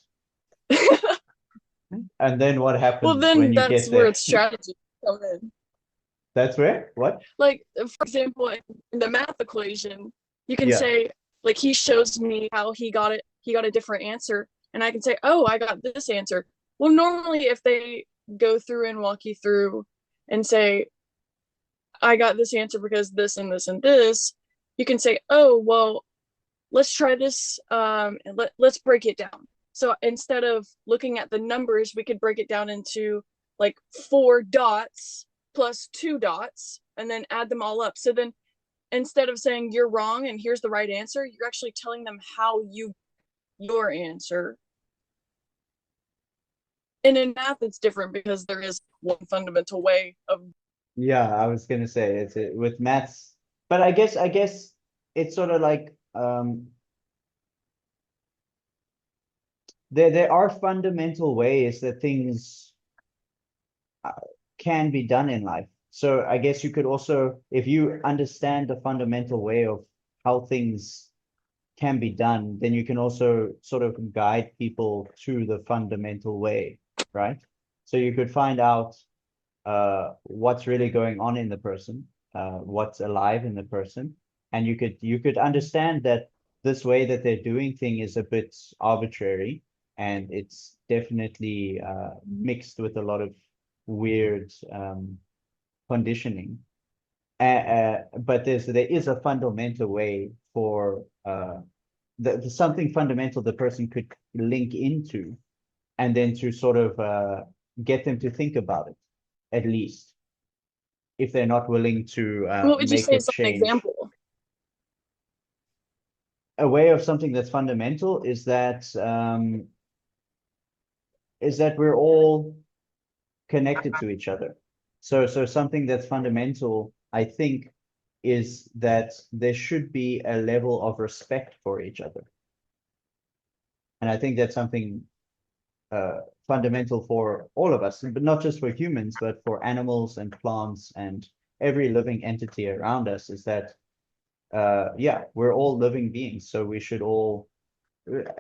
And then what Well, happens when then you that's get where there? its strategy come in. That's where? What? Like, for example, in the math equation, you can Yeah. say, like, he shows me how he got it, he got a different answer, and I can say, oh, I got this answer. Well, normally, if they go through and walk you through and say, I got this answer because this and this and this, you can say, oh, well, let's try this, and let's break it down. So instead of looking at the numbers, we could break it down into like 4 dots plus 2 dots and then add them all up. So then instead of saying you're wrong and here's the right answer, you're actually telling them how your answer. And in math, it's different because there is one fundamental way of. Yeah, I was gonna say with maths, but I guess it's sort of like there are fundamental ways that things uh, can be done in life. So I guess you could also, if you understand the fundamental way of how things can be done, then you can also sort of guide people to the fundamental way, right? So you could find out what's really going on in the person, what's alive in the person, and you could understand that this way that they're doing thing is a bit arbitrary, and it's definitely mixed with a lot of weird conditioning. But there is a fundamental way for something fundamental the person could link into, and then to sort of get them to think about it, at least, if they're not willing to What would you make say a is an change. example? A way of something that's fundamental is that we're all connected to each other. So something that's fundamental, I think, is that there should be a level of respect for each other. And I think that's something fundamental for all of us, but not just for humans, but for animals and plants and every living entity around us, is that yeah, we're all living beings, so we should all,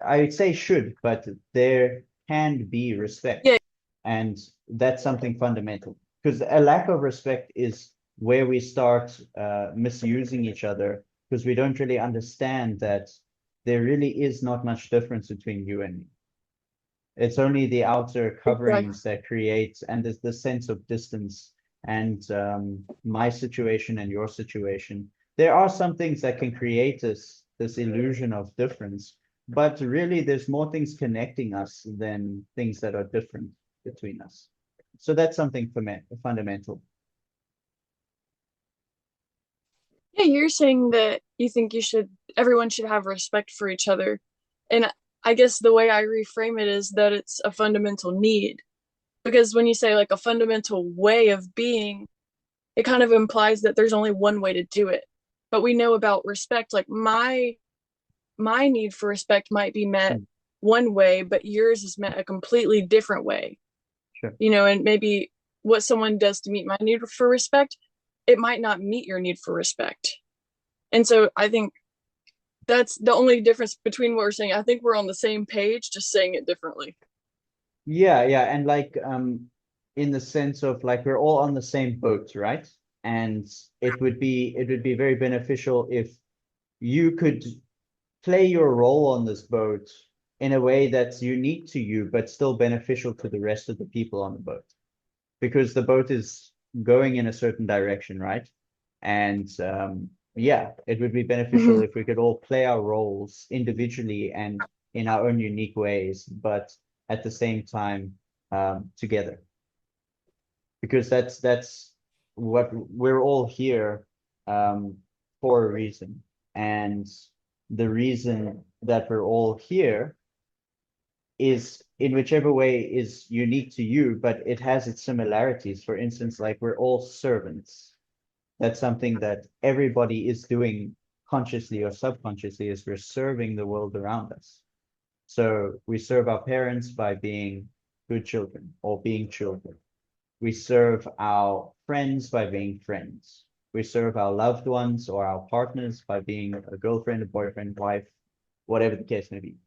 I would say should, but there can be respect. Yeah, And that's something fundamental, because a lack of respect is where we start misusing each other, because we don't really understand that there really is not much difference between you and me. It's only the outer exactly. coverings that create, and there's the sense of distance and my situation and your situation. There are some things that can create this illusion of difference, but really there's more things connecting us than things that are different between us. So that's something fundamental. Yeah, you're saying that you think everyone should have respect for each other. And I guess the way I reframe it is that it's a fundamental need. Because when you say like a fundamental way of being, it kind of implies that there's only one way to do it. But we know about respect, like my need for respect might be met Mm, one way, but yours is met a completely different way. sure. And maybe what someone does to meet my need for respect, it might not meet your need for respect. And so I think that's the only difference between what we're saying. I think we're on the same page, just saying it differently. Yeah, yeah, and like in the sense of like we're all on the same boat, right? And it would be very beneficial if you could play your role on this boat in a way that's unique to you, but still beneficial to the rest of the people on the boat. Because the boat is going in a certain direction, right? And yeah, it would be beneficial Mm-hmm. if we could all play our roles individually and in our own unique ways, but at the same time, together, because that's what we're all here for a reason. And the reason that we're all here is, in whichever way is unique to you, but it has its similarities. For instance, like we're all servants. That's something that everybody is doing consciously or subconsciously, is we're serving the world around us. So we serve our parents by being good children or being children. We serve our friends by being friends. We serve our loved ones or our partners by being a girlfriend, a boyfriend, wife, whatever the case may be.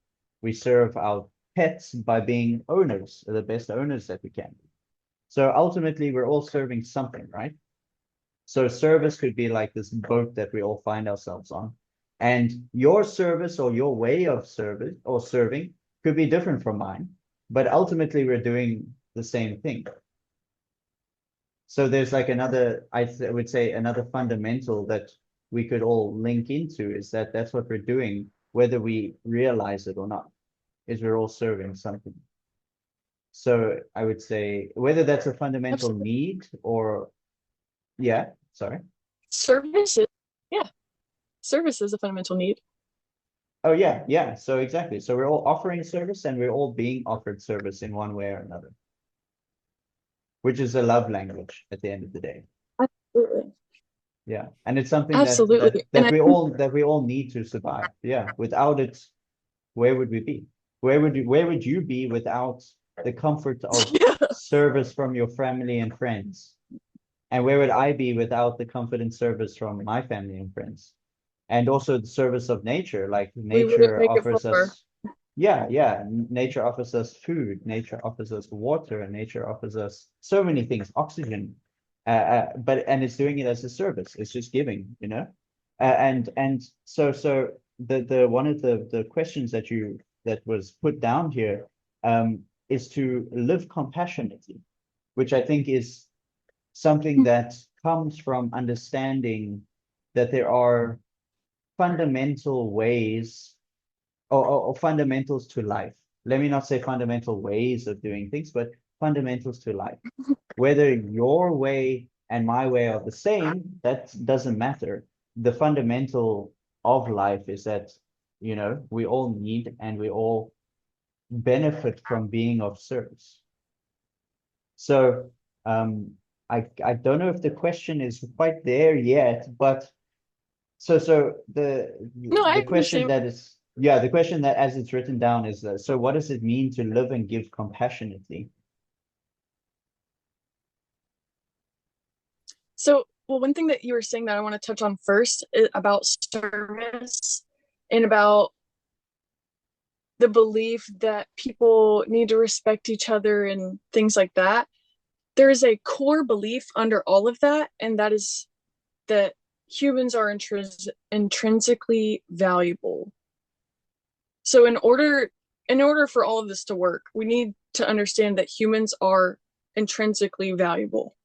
We serve our pets by being owners, the best owners that we can be. So ultimately, we're all serving something, right? So service could be like this boat that we all find ourselves on. And your service or your way of service or serving could be different from mine, but ultimately we're doing the same thing. So there's like another, would say another fundamental that we could all link into, is that that's what we're doing, whether we realize it or not, is we're all serving something. So I would say whether that's a fundamental Absolutely. need or, yeah, sorry. Service is, yeah, service is a fundamental need. Oh yeah, yeah. So exactly. So we're all offering service and we're all being offered service in one way or another, which is a love language at the end of the day. Absolutely. Yeah. And it's something that Absolutely. And I think, that we all need to survive. Yeah. Without it, where would we be? Where would you be without the comfort of yeah, service from your family and friends? And where would I be without the comfort and service from my family and friends? And also the service of nature, like we wouldn't nature make it offers far. us, yeah, yeah, nature offers us food, nature offers us water, and nature offers us so many things, oxygen, but and it's doing it as a service, it's just giving, and so the one of the questions that was put down here is to live compassionately, which I think is something that comes from understanding that there are fundamental ways or fundamentals to life. Let me not say fundamental ways of doing things, but fundamentals to life. Whether your way and my way are the same, that doesn't matter. The fundamental of life is that, we all need and we all benefit from being of service. So I don't know if the question is quite there yet, but so No, I the question understand. that is, yeah, the question that as it's written down is, so what does it mean to live and give compassionately? So, well, one thing that you were saying that I want to touch on first is about service and about the belief that people need to respect each other and things like that. There is a core belief under all of that, and that is that humans are intrinsically valuable. So in order for all of this to work, we need to understand that humans are intrinsically valuable,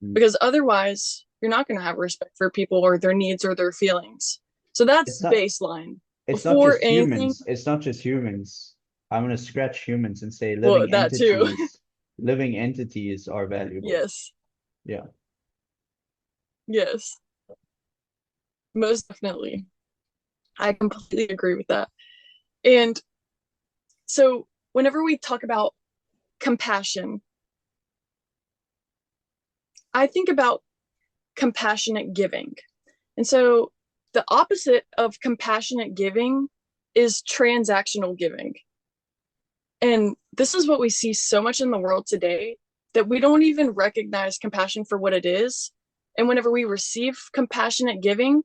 Mm. because otherwise you're not going to have respect for people or their needs or their feelings. So It's that's not baseline. it's not Before just anything, humans. It's not just humans. I'm going to scratch humans and say well, living that too. entities. Living entities are valuable. yes. Yeah. Yes. Most definitely. I completely agree with that. And so whenever we talk about compassion, I think about compassionate giving. And so the opposite of compassionate giving is transactional giving. And this is what we see so much in the world today, that we don't even recognize compassion for what it is. And whenever we receive compassionate giving,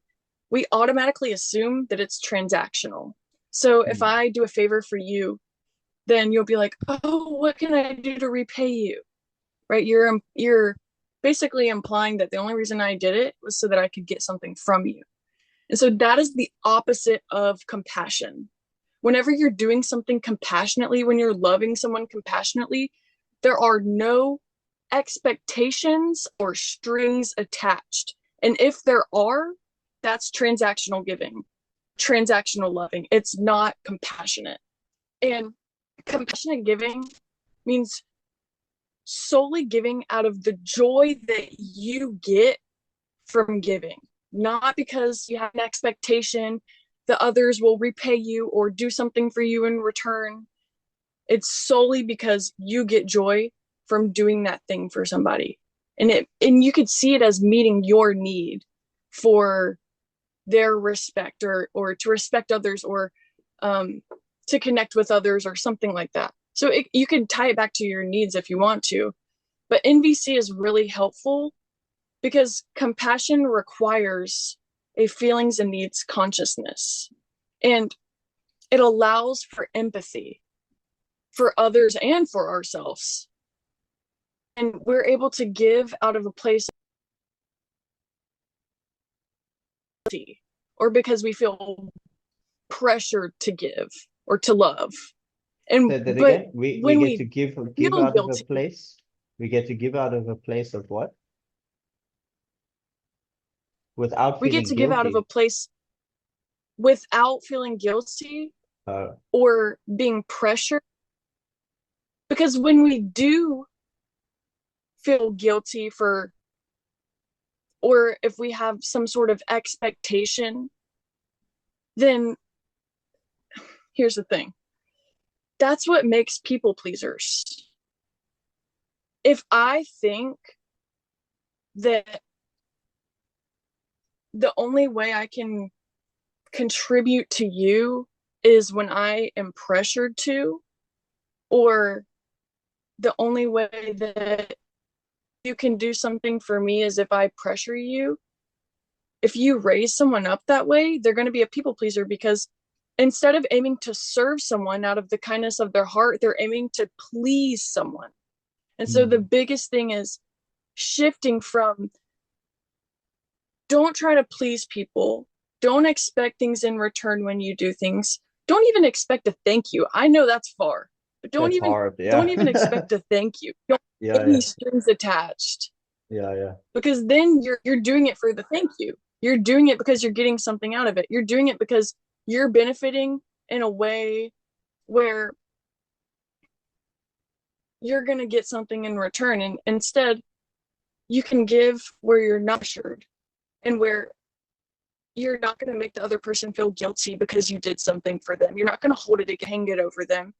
we automatically assume that it's transactional. So if Mm. I do a favor for you, then you'll be like, "Oh, what can I do to repay you?" Right? You're basically implying that the only reason I did it was so that I could get something from you. And so that is the opposite of compassion. Whenever you're doing something compassionately, when you're loving someone compassionately, there are no expectations or strings attached. And if there are, that's transactional giving, transactional loving. It's not compassionate. And compassionate giving means solely giving out of the joy that you get from giving, not because you have an expectation that others will repay you or do something for you in return. It's solely because you get joy from doing that thing for somebody. And you could see it as meeting your need for their respect, or to respect others, or to connect with others, or something like that. So you can tie it back to your needs if you want to. But NVC is really helpful because compassion requires a feelings and needs consciousness. And it allows for empathy for others and for ourselves. And we're able to give out of a place of, or because we feel pressured to give or to love. And Say that but again. We when get we to give feel out of a guilty, place. We get to give out of a place of what? Without we get feeling to give out of a guilty. place without feeling guilty Uh, or being pressured. Because when we do feel guilty for, or if we have some sort of expectation, then here's the thing, that's what makes people pleasers. If I think that the only way I can contribute to you is when I am pressured to, or the only way that you can do something for me is if I pressure you, if you raise someone up that way, they're going to be a people pleaser, because instead of aiming to serve someone out of the kindness of their heart, they're aiming to please someone. And so the hmm. biggest thing is shifting from, don't try to please people. Don't expect things in return when you do things. Don't even expect a thank you. I know that's far, but That's hard. don't Yeah. even expect a thank you. Don't have Yeah, any yeah. strings attached, Yeah, yeah. because then you're doing it for the thank you. You're doing it because you're getting something out of it. You're doing it because you're benefiting in a way where you're going to get something in return. And instead, you can give where you're not assured, and where you're not going to make the other person feel guilty because you did something for them. You're not going to hold it, hang it over them,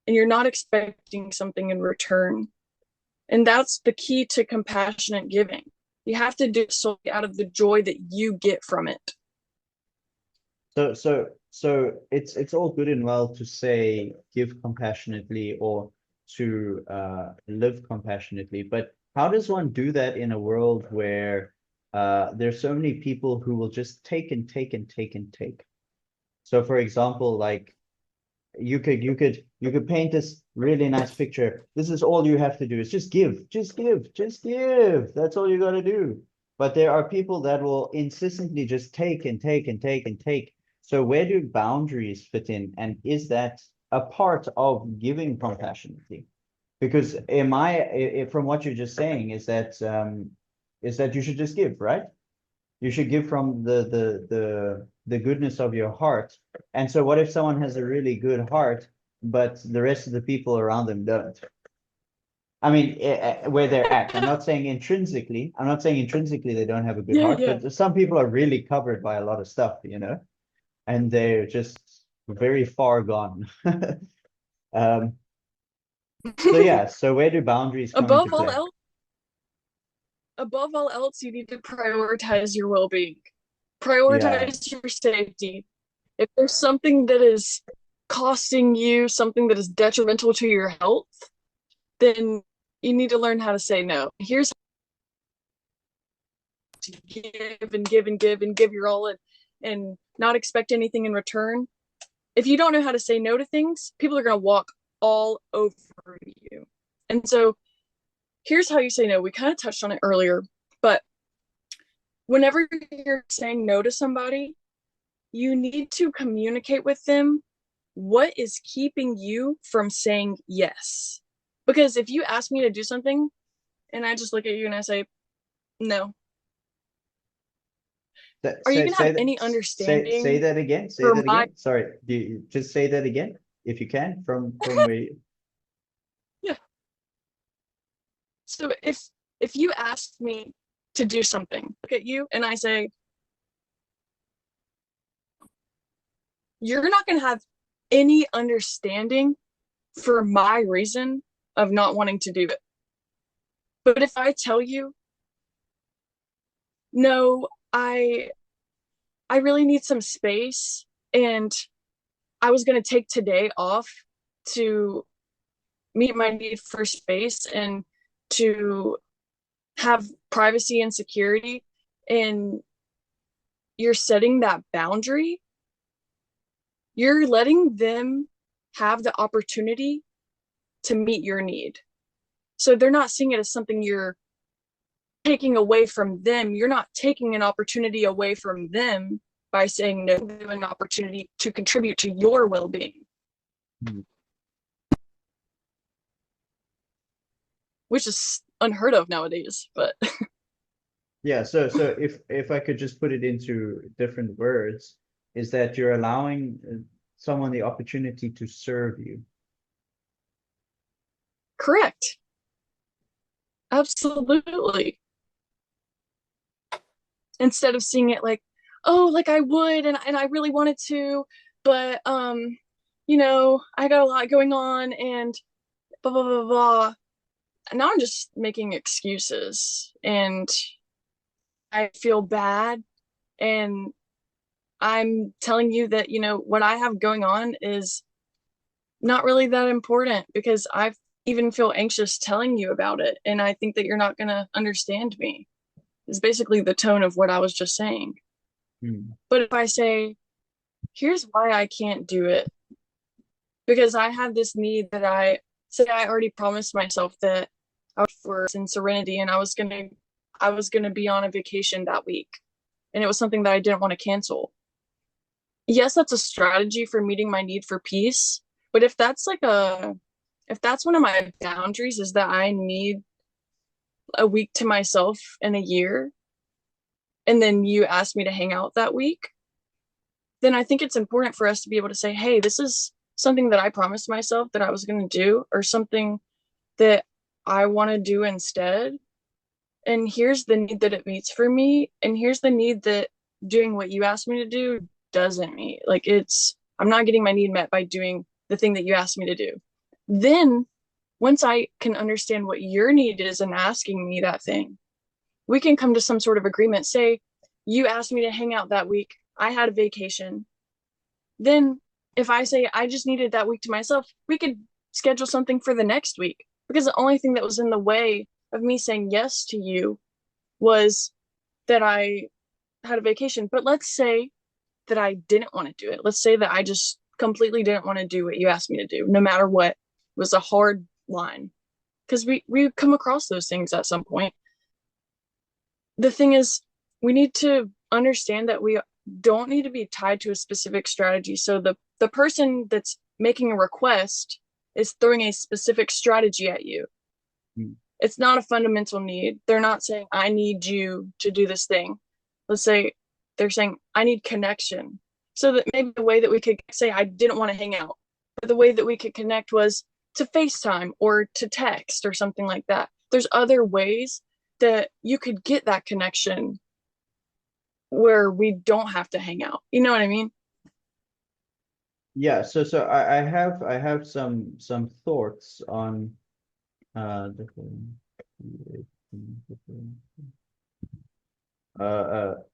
and you're not expecting something in return. And that's the key to compassionate giving. You have to do it solely out of the joy that you get from it. So it's all good and well to say give compassionately or to live compassionately, but how does one do that in a world where there's so many people who will just take and take and take and take? So for example, like you could paint this really nice picture. This is all you have to do is just give, just give, just give. That's all you got to do. But there are people that will insistently just take and take and take and take. So where do boundaries fit in? And is that a part of giving compassionately? Because from what you're just saying is that you should just give, right? You should give from the goodness of your heart. And so what if someone has a really good heart, but the rest of the people around them don't? I mean, where they're at. I'm not saying intrinsically they don't have a good Yeah, heart, yeah. but some people are really covered by a lot of stuff, and they're just very far gone. Um, so yeah, so where do boundaries come into above all play? else, above all else, you need to prioritize your well-being. Yeah. Prioritize your safety. If there's something that is costing you, something that is detrimental to your health, then you need to learn how to say no. Here's how to give and give and give and give your all, and not expect anything in return. If you don't know how to say no to things, people are going to walk all over you. And so here's how you say no. We kind of touched on it earlier, but whenever you're saying no to somebody, you need to communicate with them what is keeping you from saying yes. Because if you ask me to do something and I just look at you and I say no, are you Say going to have say that any say understanding that again. Say for that my, again. Sorry, do you just say that again if you can from where you, yeah, So if you ask me to do something, look at you and I say, you're not going to have any understanding for my reason of not wanting to do it. But if I tell you, no, I really need some space and I was going to take today off to meet my need for space and to have privacy and security, and you're setting that boundary, you're letting them have the opportunity to meet your need. So they're not seeing it as something you're taking away from them. You're not taking an opportunity away from them by saying no to an opportunity to contribute to your well-being. Mm. Which is unheard of nowadays, but Yeah, so if I could just put it into different words, is that you're allowing someone the opportunity to serve you. correct. Absolutely. Instead of seeing it like, oh, like I would and I really wanted to, but I got a lot going on and blah blah blah blah. And now I'm just making excuses and I feel bad, and I'm telling you that, what I have going on is not really that important because I even feel anxious telling you about it. And I think that you're not going to understand me, is basically the tone of what I was just saying. Mm. But if I say, here's why I can't do it, because I have this need that I already promised myself that I would for in serenity and I was gonna be on a vacation that week. And it was something that I didn't want to cancel. Yes, that's a strategy for meeting my need for peace. But if that's one of my boundaries is that I need a week to myself in a year, and then you ask me to hang out that week, then I think it's important for us to be able to say, hey, this is something that I promised myself that I was going to do, or something that I want to do instead. And here's the need that it meets for me. And here's the need that doing what you asked me to do doesn't meet. Like I'm not getting my need met by doing the thing that you asked me to do. Then once I can understand what your need is and asking me that thing, we can come to some sort of agreement. Say you asked me to hang out that week. I had a vacation. Then if I say I just needed that week to myself, we could schedule something for the next week. Because the only thing that was in the way of me saying yes to you was that I had a vacation. But let's say that I didn't want to do it. Let's say that I just completely didn't want to do what you asked me to do, no matter what. It was a hard line. Because we come across those things at some point. The thing is, we need to understand that we don't need to be tied to a specific strategy. So the person that's making a request is throwing a specific strategy at you. Mm. It's not a fundamental need. They're not saying, I need you to do this thing. Let's say they're saying, I need connection. So that maybe the way that we could say, I didn't want to hang out, but the way that we could connect was to FaceTime or to text or something like that. There's other ways that you could get that connection where we don't have to hang out. You know what I mean? Yeah, so I have some thoughts on different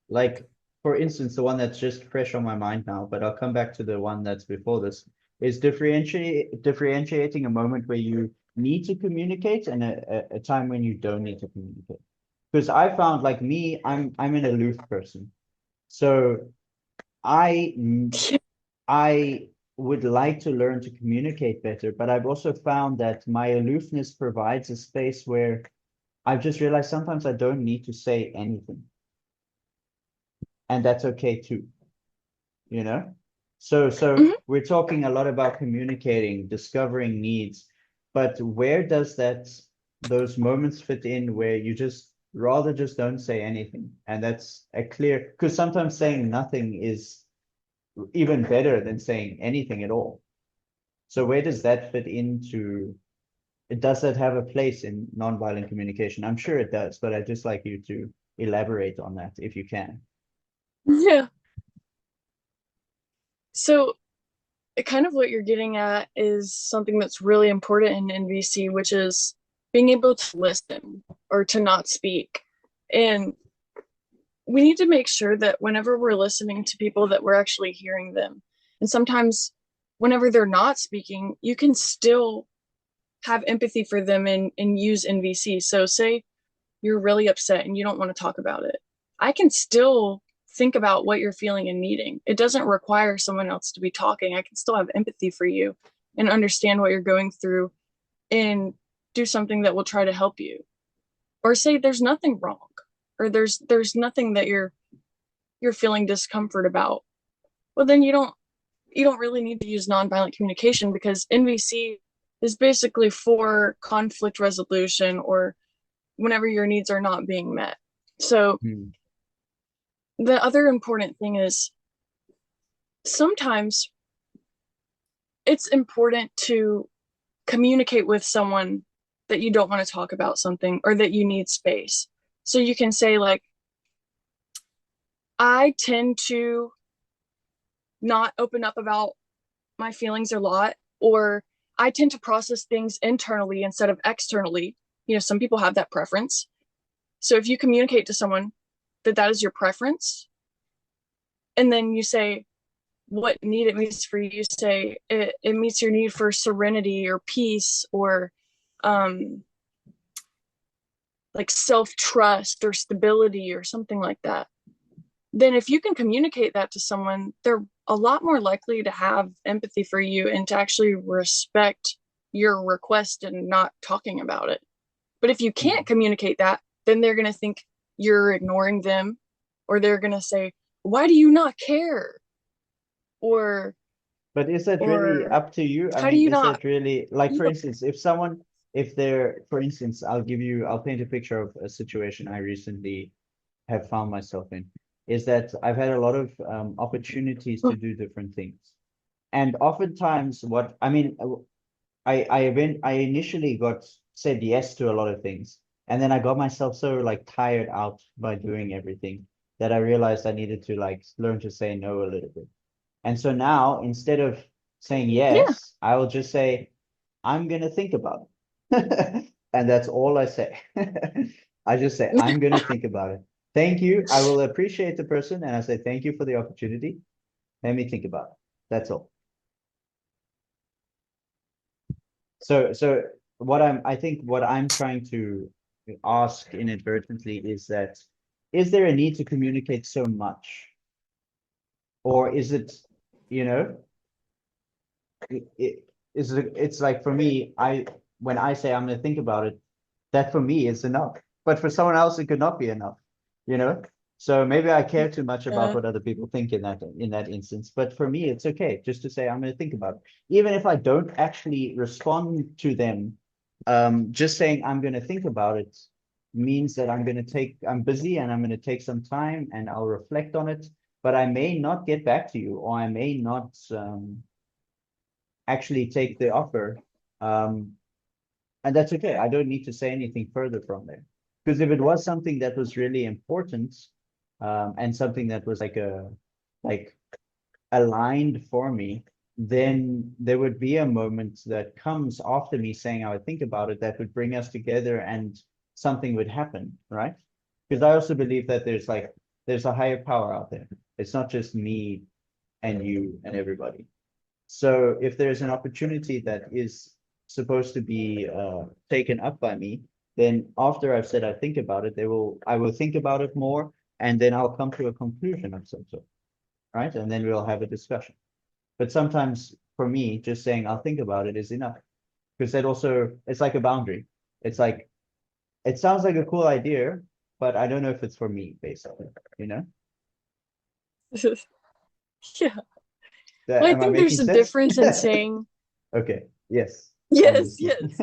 like for instance, the one that's just fresh on my mind now, but I'll come back to the one that's before this, is differentiating a moment where you need to communicate and a time when you don't need to communicate. Because I found, like me, I'm an aloof person. So I I would like to learn to communicate better, but I've also found that my aloofness provides a space where I've just realized sometimes I don't need to say anything. And that's okay too, you know? So Mhm. we're talking a lot about communicating, discovering needs, but where does those moments fit in where you just rather just don't say anything? And that's a clear, because sometimes saying nothing is even better than saying anything at all. So where does that fit into does that have a place in nonviolent communication? I'm sure it does, but I'd just like you to elaborate on that if you can. Yeah. So kind of what you're getting at is something that's really important in NVC, which is being able to listen or to not speak. And we need to make sure that whenever we're listening to people that we're actually hearing them. And sometimes whenever they're not speaking, you can still have empathy for them and use NVC. So say you're really upset and you don't want to talk about it. I can still think about what you're feeling and needing. It doesn't require someone else to be talking. I can still have empathy for you and understand what you're going through and do something that will try to help you. Or say there's nothing wrong or there's nothing that you're feeling discomfort about. Well, then you don't really need to use nonviolent communication because NVC is basically for conflict resolution or whenever your needs are not being met. So Hmm. the other important thing is sometimes it's important to communicate with someone that you don't want to talk about something or that you need space. So you can say, like, I tend to not open up about my feelings a lot, or I tend to process things internally instead of externally. You know, some people have that preference. So if you communicate to someone that that is your preference, and then you say what need it meets for you, you say it meets your need for serenity or peace or um, like self trust or stability or something like that. Then if you can communicate that to someone, they're a lot more likely to have empathy for you and to actually respect your request and not talking about it. But if you can't communicate that, then they're going to think you're ignoring them, or they're going to say, "Why do you not care?" or But is that really or up to you? I "How do mean, you is not?" that really like, for Yeah. instance, if someone, if they're, for instance, I'll paint a picture of a situation I recently have found myself in, is that I've had a lot of opportunities to do different things. And oftentimes what, I mean, I initially got said yes to a lot of things. And then I got myself so like tired out by doing everything that I realized I needed to like learn to say no a little bit. And so now instead of saying Yeah. yes, I will just say, I'm gonna think about it. And that's all I say. I just say, I'm gonna think about it. Thank you. I will appreciate the person. And I say, thank you for the opportunity. Let me think about it. That's all. So I think what I'm trying to ask inadvertently is that, is there a need to communicate so much? Or is it, you know, it's like for me, when I say I'm gonna think about it, that for me is enough. But for someone else, it could not be enough, you know? So maybe I care too much about Yeah. what other people think in that instance. But for me, it's okay just to say I'm gonna think about it. Even if I don't actually respond to them, just saying I'm gonna think about it means that I'm busy and I'm gonna take some time and I'll reflect on it. But I may not get back to you, or I may not actually take the offer. Um, and that's okay. I don't need to say anything further from there. Because if it was something that was really important, and something that was like aligned for me, then there would be a moment that comes after me saying I would think about it that would bring us together and something would happen, right? Because I also believe that there's a higher power out there. It's not just me and you and everybody. So if there's an opportunity that is supposed to be taken up by me, then after I've said I think about it, I will think about it more, and then I'll come to a conclusion of some sort, right? And then we'll have a discussion. But sometimes for me, just saying I'll think about it is enough, because that also it's like a boundary. It's like it sounds like a cool idea, but I don't know if it's for me, basically. You know? Yeah. Well, I Am I think making there's a sense? difference in saying Okay. Yes, I'm yes, listening. yes.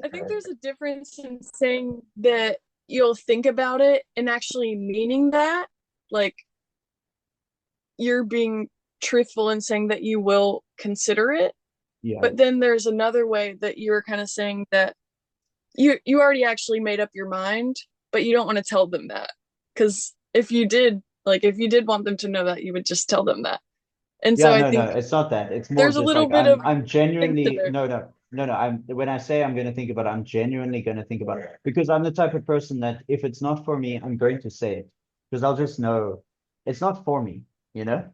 I think there's a difference in saying that you'll think about it and actually meaning that. Like you're being truthful in saying that you will consider it. Yeah. But then there's another way that you're kind of saying that you already actually made up your mind, but you don't want to tell them that. Because if you did want them to know that, you would just tell them that. And so Yeah, I no, no, think it's not that. It's more there's a just little like bit of I'm into genuinely there. no, no, no, no. I'm when I say I'm going to think about it, I'm genuinely going to think about it because I'm the type of person that if it's not for me, I'm going to say it because I'll just know it's not for me, you know?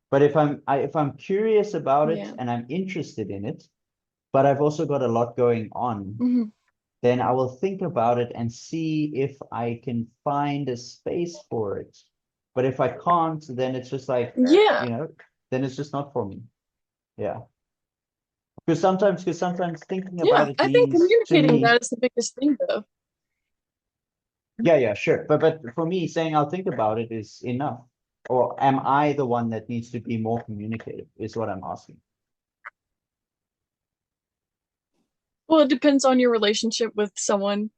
But if I'm curious about it Yeah. and I'm interested in it, but I've also got a lot going on, Mhm. then I will think about it and see if I can find a space for it. But if I can't, then it's just like, Yeah. you know, then it's just not for me. Yeah. Because sometimes thinking Yeah. about it I think means to communicating me, that is the biggest thing though. yeah, yeah, sure. But for me, saying I'll think about it is enough. Or am I the one that needs to be more communicative, is what I'm asking. Well, it depends on your relationship with someone.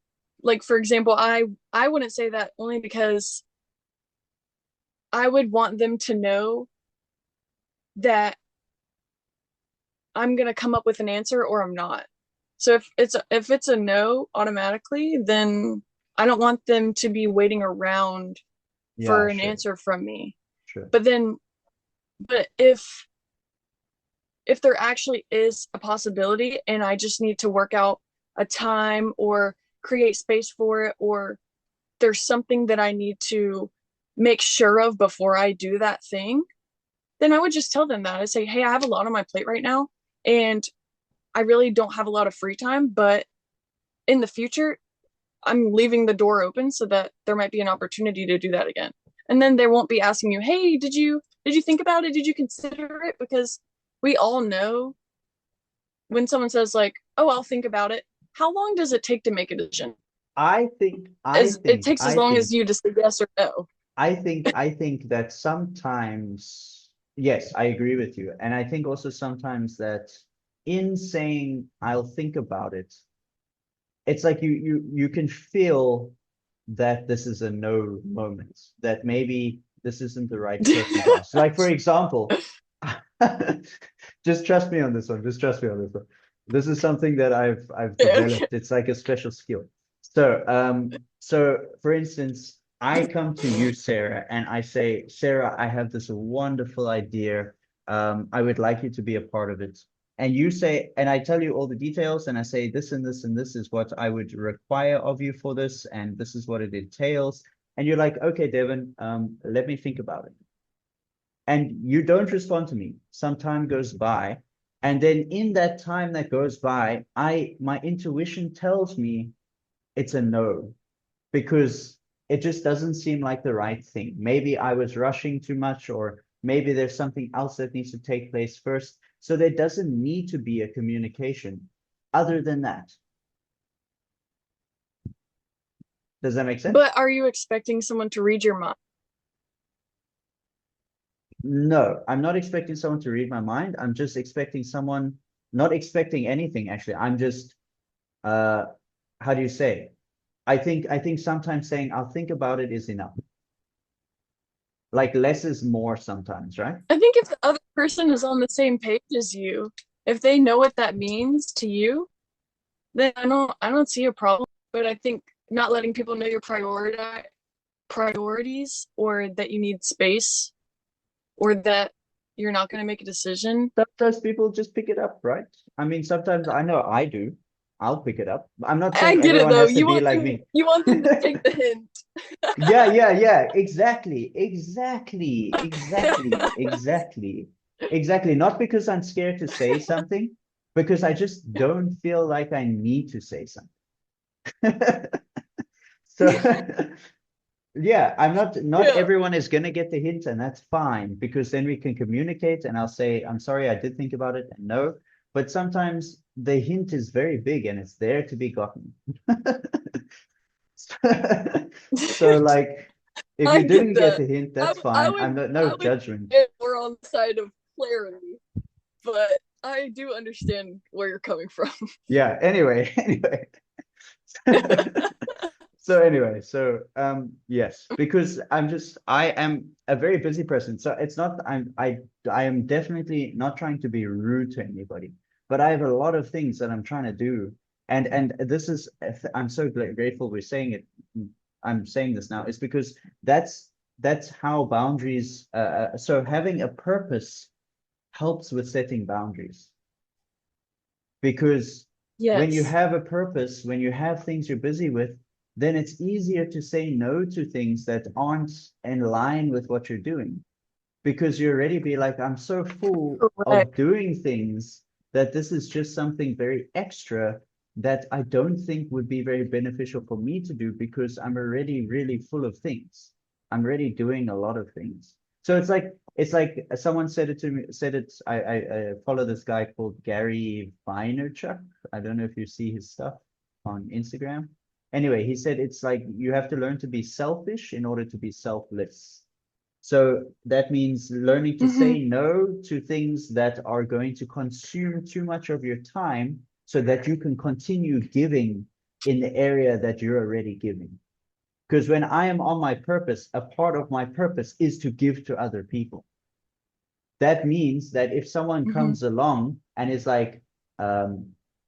Like for example, I wouldn't say that only because I would want them to know that I'm gonna come up with an answer or I'm not. So if it's a no automatically, then I don't want them to be waiting around Yeah, for an sure, answer from me. sure. But then but if there actually is a possibility and I just need to work out a time or create space for it, or there's something that I need to make sure of before I do that thing, then I would just tell them that. I say, hey, I have a lot on my plate right now, and I really don't have a lot of free time, but in the future, I'm leaving the door open so that there might be an opportunity to do that again. And then they won't be asking you, hey, did you think about it? Did you consider it? Because we all know when someone says like, "Oh, I'll think about it." How long does it take to make a decision? I think, I As it think, takes as I long think as you to say yes or no. I think that sometimes, yes, I agree with you. And I think also sometimes that in saying I'll think about it, it's like you can feel that this is a no moment, that maybe this isn't the right person to ask. Like for example, just trust me on this one. Just trust me on this one. This is something that I've Okay. developed. It's like a special skill. So for instance, I come to you, Sarah, and I say, Sarah, I have this wonderful idea. I would like you to be a part of it. And you say, and I tell you all the details, and I say this and this and this is what I would require of you for this, and this is what it entails. And you're like, okay, Devin, let me think about it. And you don't respond to me. Some time goes by. And then in that time that goes by, my intuition tells me it's a no because it just doesn't seem like the right thing. Maybe I was rushing too much, or maybe there's something else that needs to take place first. So there doesn't need to be a communication other than that. Does that make sense? But are you expecting someone to read your mind? No, I'm not expecting someone to read my mind. I'm just expecting someone, not expecting anything, actually. I'm just, uh, how do you say? I think sometimes saying I'll think about it is enough. Like less is more sometimes, right? I think if the other person is on the same page as you, if they know what that means to you, then I don't see a problem. But I think not letting people know your priorities, or that you need space, or that you're not going to make a decision. Sometimes people just pick it up, right? I mean, sometimes I know I do. I'll pick it up. I'm not I saying get it everyone though. has to You be want like them me. you want them to take the hint. Yeah, yeah, yeah. Exactly. Exactly. Exactly. Exactly. Exactly. Not because I'm scared to say something, because I just don't feel like I need to say something. So yeah, not Yeah. everyone is gonna get the hint, and that's fine because then we can communicate and I'll say, I'm sorry, I did think about it and no. But sometimes the hint is very big and it's there to be gotten. So like if I you get didn't get that. the hint, I that's I fine. I'm would not no I would judgment. get more on the side of clarity, but I do understand where you're coming from. Yeah, anyway, anyway. So anyway, so yes, because I am a very busy person. So it's not I am definitely not trying to be rude to anybody, but I have a lot of things that I'm trying to do. And this is, I'm so grateful we're saying it. I'm saying this now is because that's how boundaries. So having a purpose helps with setting boundaries, because when you Yes. have a purpose, when you have things you're busy with, then it's easier to say no to things that aren't in line with what you're doing, because you already be like, I'm so full of Correct. doing things that this is just something very extra that I don't think would be very beneficial for me to do, because I'm already really full of things. I'm already doing a lot of things. So it's like someone said it to me, said it, I follow this guy called Gary Vaynerchuk. I don't know if you see his stuff on Instagram. Anyway, he said it's like you have to learn to be selfish in order to be selfless. So that means learning to Hmm. say no to things that are going to consume too much of your time so that you can continue giving in the area that you're already giving. Because when I am on my purpose, a part of my purpose is to give to other people. That means that if someone Hmm. comes along and is like,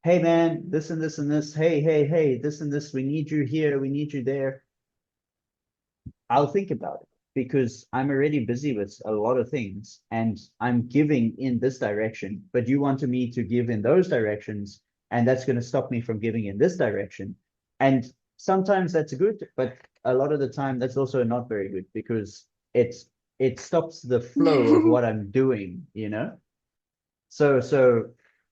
hey man, this and this and this, hey, this and this, we need you here, we need you there, I'll think about it, because I'm already busy with a lot of things and I'm giving in this direction, but you wanted me to give in those directions, and that's going to stop me from giving in this direction. And sometimes that's good, but a lot of the time that's also not very good, because it stops the flow of what I'm doing, you know? So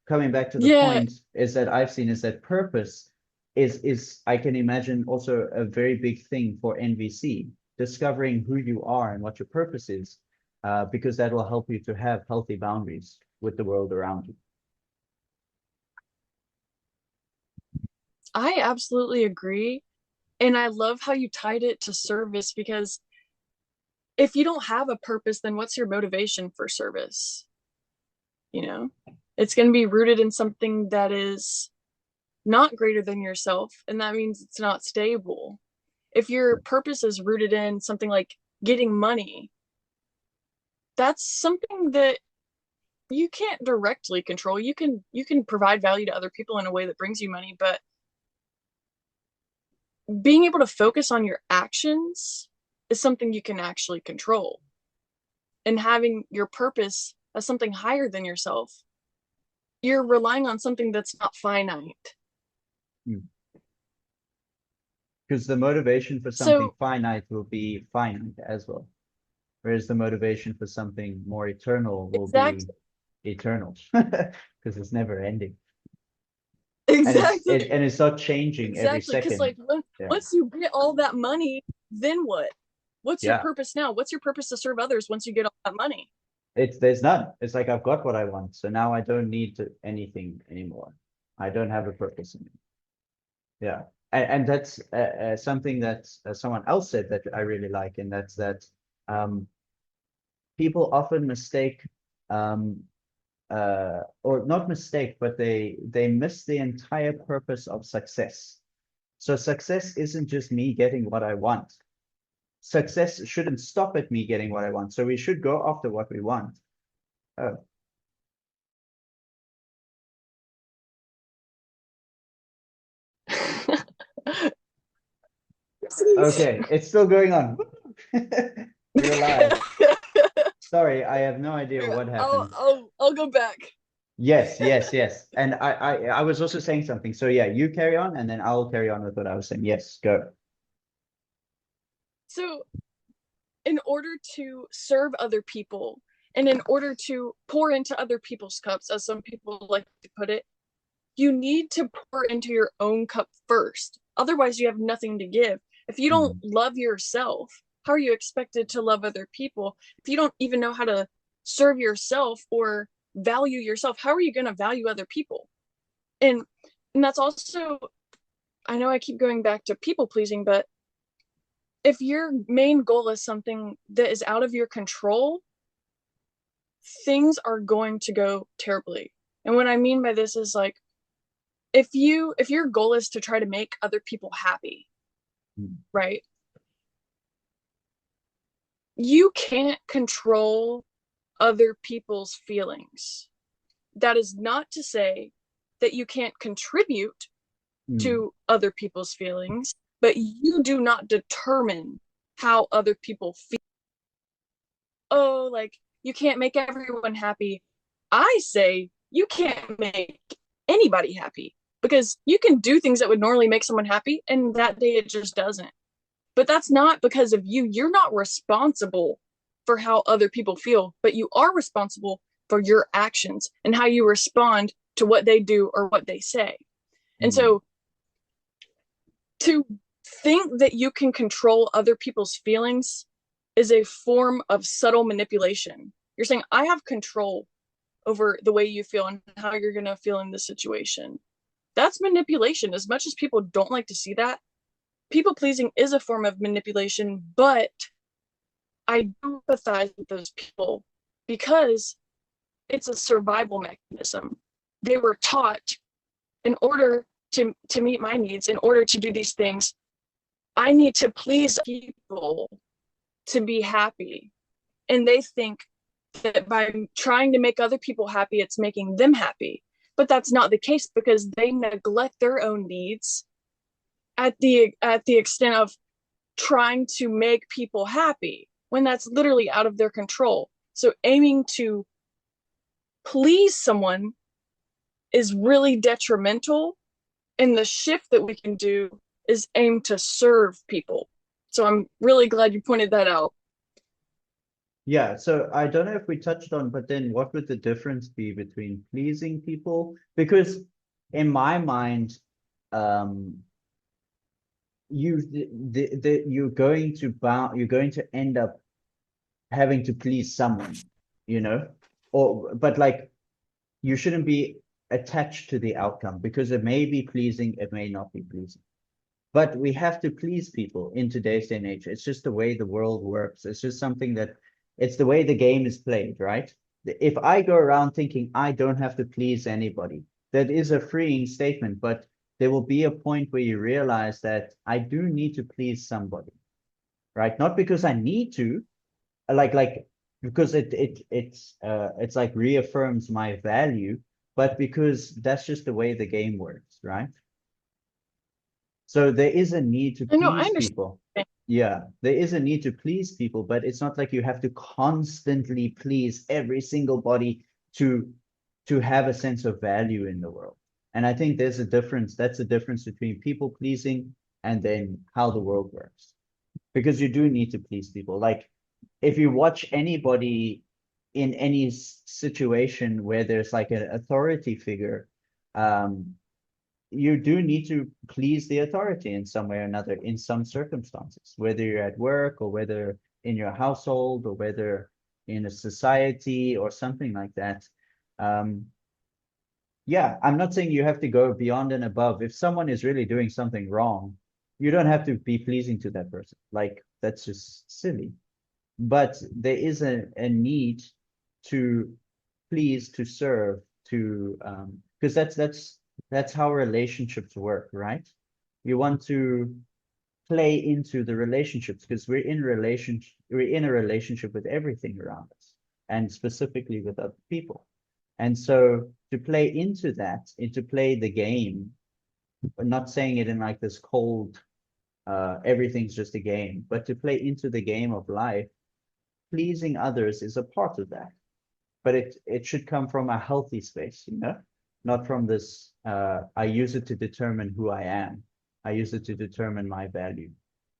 coming back to the Yeah, point is that I've seen is that purpose is I can imagine also a very big thing for NVC, discovering who you are and what your purpose is, because that will help you to have healthy boundaries with the world around you. I absolutely agree. And I love how you tied it to service, because if you don't have a purpose, then what's your motivation for service? You know, it's going to be rooted in something that is not greater than yourself. And that means it's not stable. If your purpose is rooted in something like getting money, that's something that you can't directly control. You can provide value to other people in a way that brings you money, but being able to focus on your actions is something you can actually control. And having your purpose as something higher than yourself, you're relying on something that's not finite. Because the motivation for something So, finite will be finite as well, whereas the motivation for something more eternal will be exactly, eternal, because it's never ending. And it's exactly, it and it's not changing every exactly. Because, second. like, Yeah. once you get all that money, then what? What's your Yeah. purpose now? What's your purpose to serve others once you get all that money? It's there's none. It's like I've got what I want, so now I don't need anything anymore. I don't have a purpose anymore. Yeah, and that's something that someone else said that I really like, and that's that um, people often mistake, um, or not mistake, but they miss the entire purpose of success. So success isn't just me getting what I want. Success shouldn't stop at me getting what I want. So we should go after what we want. Oh, okay, it's still going on. We're live. Sorry, I have no idea what I'll happened. I'll I'll go back. Yes. And I was also saying something. So yeah, you carry on and then I'll carry on with what I was saying. Yes, go. So, in order to serve other people and in order to pour into other people's cups, as some people like to put it, you need to pour into your own cup first. Otherwise, you have nothing to give. If you don't Mm, love yourself, how are you expected to love other people? If you don't even know how to serve yourself or value yourself, how are you going to value other people? And and that's also, I know I keep going back to people pleasing, but if your main goal is something that is out of your control, things are going to go terribly. And what I mean by this is, like, if your goal is to try to make other people happy, mm, right? You can't control other people's feelings. That is not to say that you can't contribute Mm, to other people's feelings, but you do not determine how other people feel. Oh, like you can't make everyone happy. I say you can't make anybody happy because you can do things that would normally make someone happy, and that day it just doesn't. But that's not because of you. You're not responsible for how other people feel, but you are responsible for your actions and how you respond to what they do or what they say. And mm. so to think that you can control other people's feelings is a form of subtle manipulation. You're saying, I have control over the way you feel and how you're going to feel in this situation. That's manipulation. As much as people don't like to see that, people pleasing is a form of manipulation, but I do empathize with those people because it's a survival mechanism. They were taught in order to meet my needs, in order to do these things, I need to please people to be happy. And they think that by trying to make other people happy, it's making them happy. But that's not the case because they neglect their own needs at the extent of trying to make people happy when that's literally out of their control. So aiming to please someone is really detrimental, and the shift that we can do is aim to serve people. So I'm really glad you pointed that out. Yeah, so I don't know if we touched on, but then what would the difference be between pleasing people? Because in my mind, um, you're going to end up having to please someone, you know, or but like you shouldn't be attached to the outcome because it may be pleasing, it may not be pleasing. But we have to please people in today's day and age. It's just the way the world works. It's just something that it's the way the game is played, right? If I go around thinking I don't have to please anybody, that is a freeing statement, but there will be a point where you realize that I do need to please somebody, right? Not because I need to, like because it's like reaffirms my value, but because that's just the way the game works, right? So there is a need to I know, I please people. understand. Yeah, there is a need to please people, but it's not like you have to constantly please every single body to have a sense of value in the world. And I think there's a difference. That's the difference between people pleasing and then how the world works. Because you do need to please people. Like if you watch anybody in any situation where there's like an authority figure, um, you do need to please the authority in some way or another in some circumstances, whether you're at work or whether in your household or whether in a society or something like that. Um, yeah, I'm not saying you have to go beyond and above. If someone is really doing something wrong, you don't have to be pleasing to that person. Like that's just silly. But there is a need to please, to serve, to because that's how relationships work, right? You want to play into the relationships because we're in a relationship with everything around us and specifically with other people. And so to play into that, and to play the game, but not saying it in like this cold, everything's just a game, but to play into the game of life, pleasing others is a part of that. But it should come from a healthy space, you know, not from this, I use it to determine who I am. I use it to determine my value.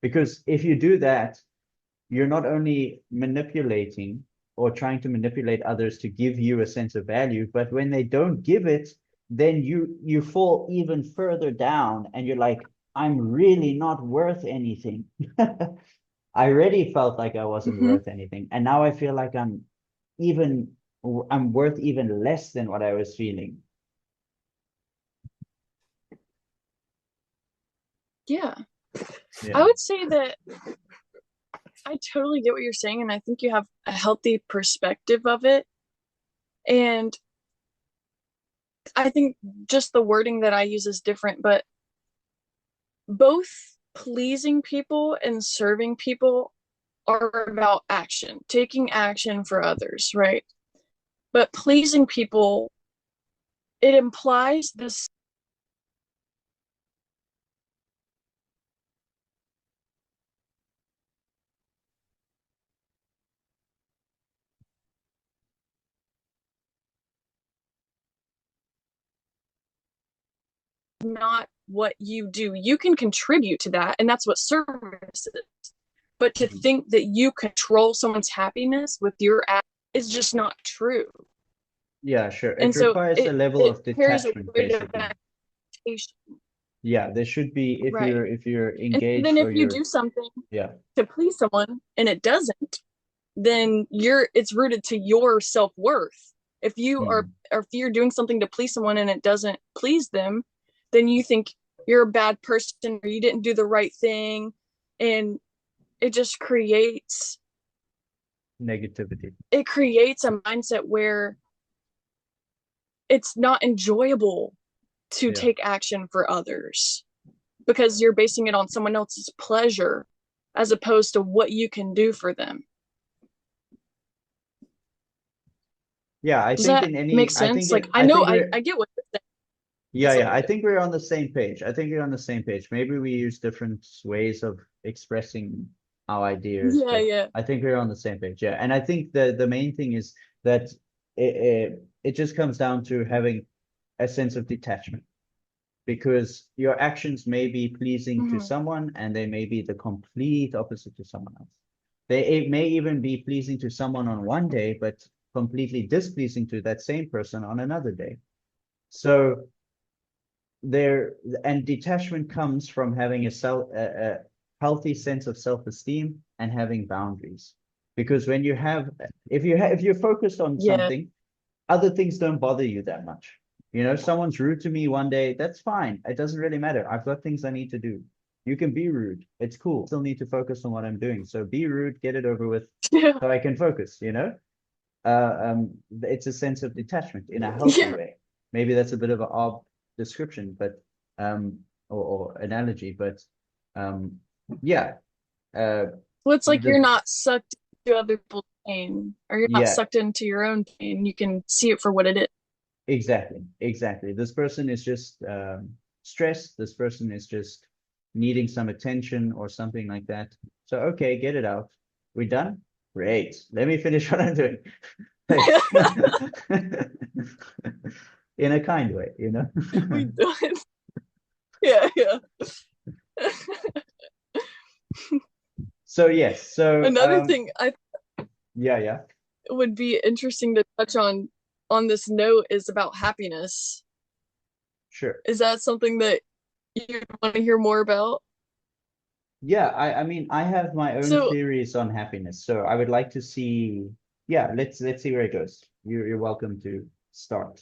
Because if you do that, you're not only manipulating or trying to manipulate others to give you a sense of value, but when they don't give it, then you fall even further down and you're like, I'm really not worth anything. I already felt like I wasn't Mm-hmm. worth anything. And now I feel like even I'm worth even less than what I was feeling. Yeah. I Yeah. would say that I totally get what you're saying, and I think you have a healthy perspective of it. And I think just the wording that I use is different, but both pleasing people and serving people are about action, taking action for others, right? But pleasing people, it implies this not what you do. You can contribute to that, and that's what service is. But to Mhm. think that you control someone's happiness with your act is just not true. Yeah, sure. And It so requires a level it of carries a detachment, weight of basically. expectation, Yeah, there should be right? if you're And then engaged if or you you're do something yeah. to please someone and it doesn't, then it's rooted to your self-worth. If you are Mm, or if you're doing something to please someone and it doesn't please them, then you think you're a bad person or you didn't do the right thing, and it just negativity. creates a mindset where it's not enjoyable to Yeah. take action for others because you're basing it on someone else's pleasure as opposed to what you can do for them. Yeah, I Does think that in make any sense? Like I I know think we're I get what you're saying. yeah, It's yeah, I like think we're on the same page. I think we're on the same page. Maybe we use different ways of expressing our ideas, yeah, but yeah. I think we're on the same page. Yeah. And I think the main thing is that it just comes down to having a sense of detachment because your actions may be pleasing to Mhm. someone and they may be the complete opposite to someone else. It may even be pleasing to someone on one day, but completely displeasing to that same person on another day. So there and detachment comes from having a healthy sense of self-esteem and having boundaries. Because when you have if you're focused on Yeah. something, other things don't bother you that much. You know, someone's rude to me one day, that's fine. It doesn't really matter. I've got things I need to do. You can be rude. It's cool. Still need to focus on what I'm doing. So be rude, get it over with Yeah. so I can focus, you know? It's a sense of detachment in a healthy Yeah. way. Maybe that's a bit of an odd description, but or analogy, but um, yeah, uh, Well, it's like you're the not sucked into other people's pain, or you're not yeah, sucked into your own pain. You can see it for what it is. exactly, exactly. This person is just stressed. This person is just needing some attention or something like that. So okay, get it out. We done? Great. Let me finish what I'm doing. Thanks. In a kind way, you know? We do it. Yeah, yeah. So yes, so Another thing I yeah, yeah, would be interesting to touch on this note is about happiness. sure. Is that something that you want to hear more about? Yeah, I mean I have my own So, theories on happiness, so I would like to see, yeah, let's see where it goes. You're welcome to start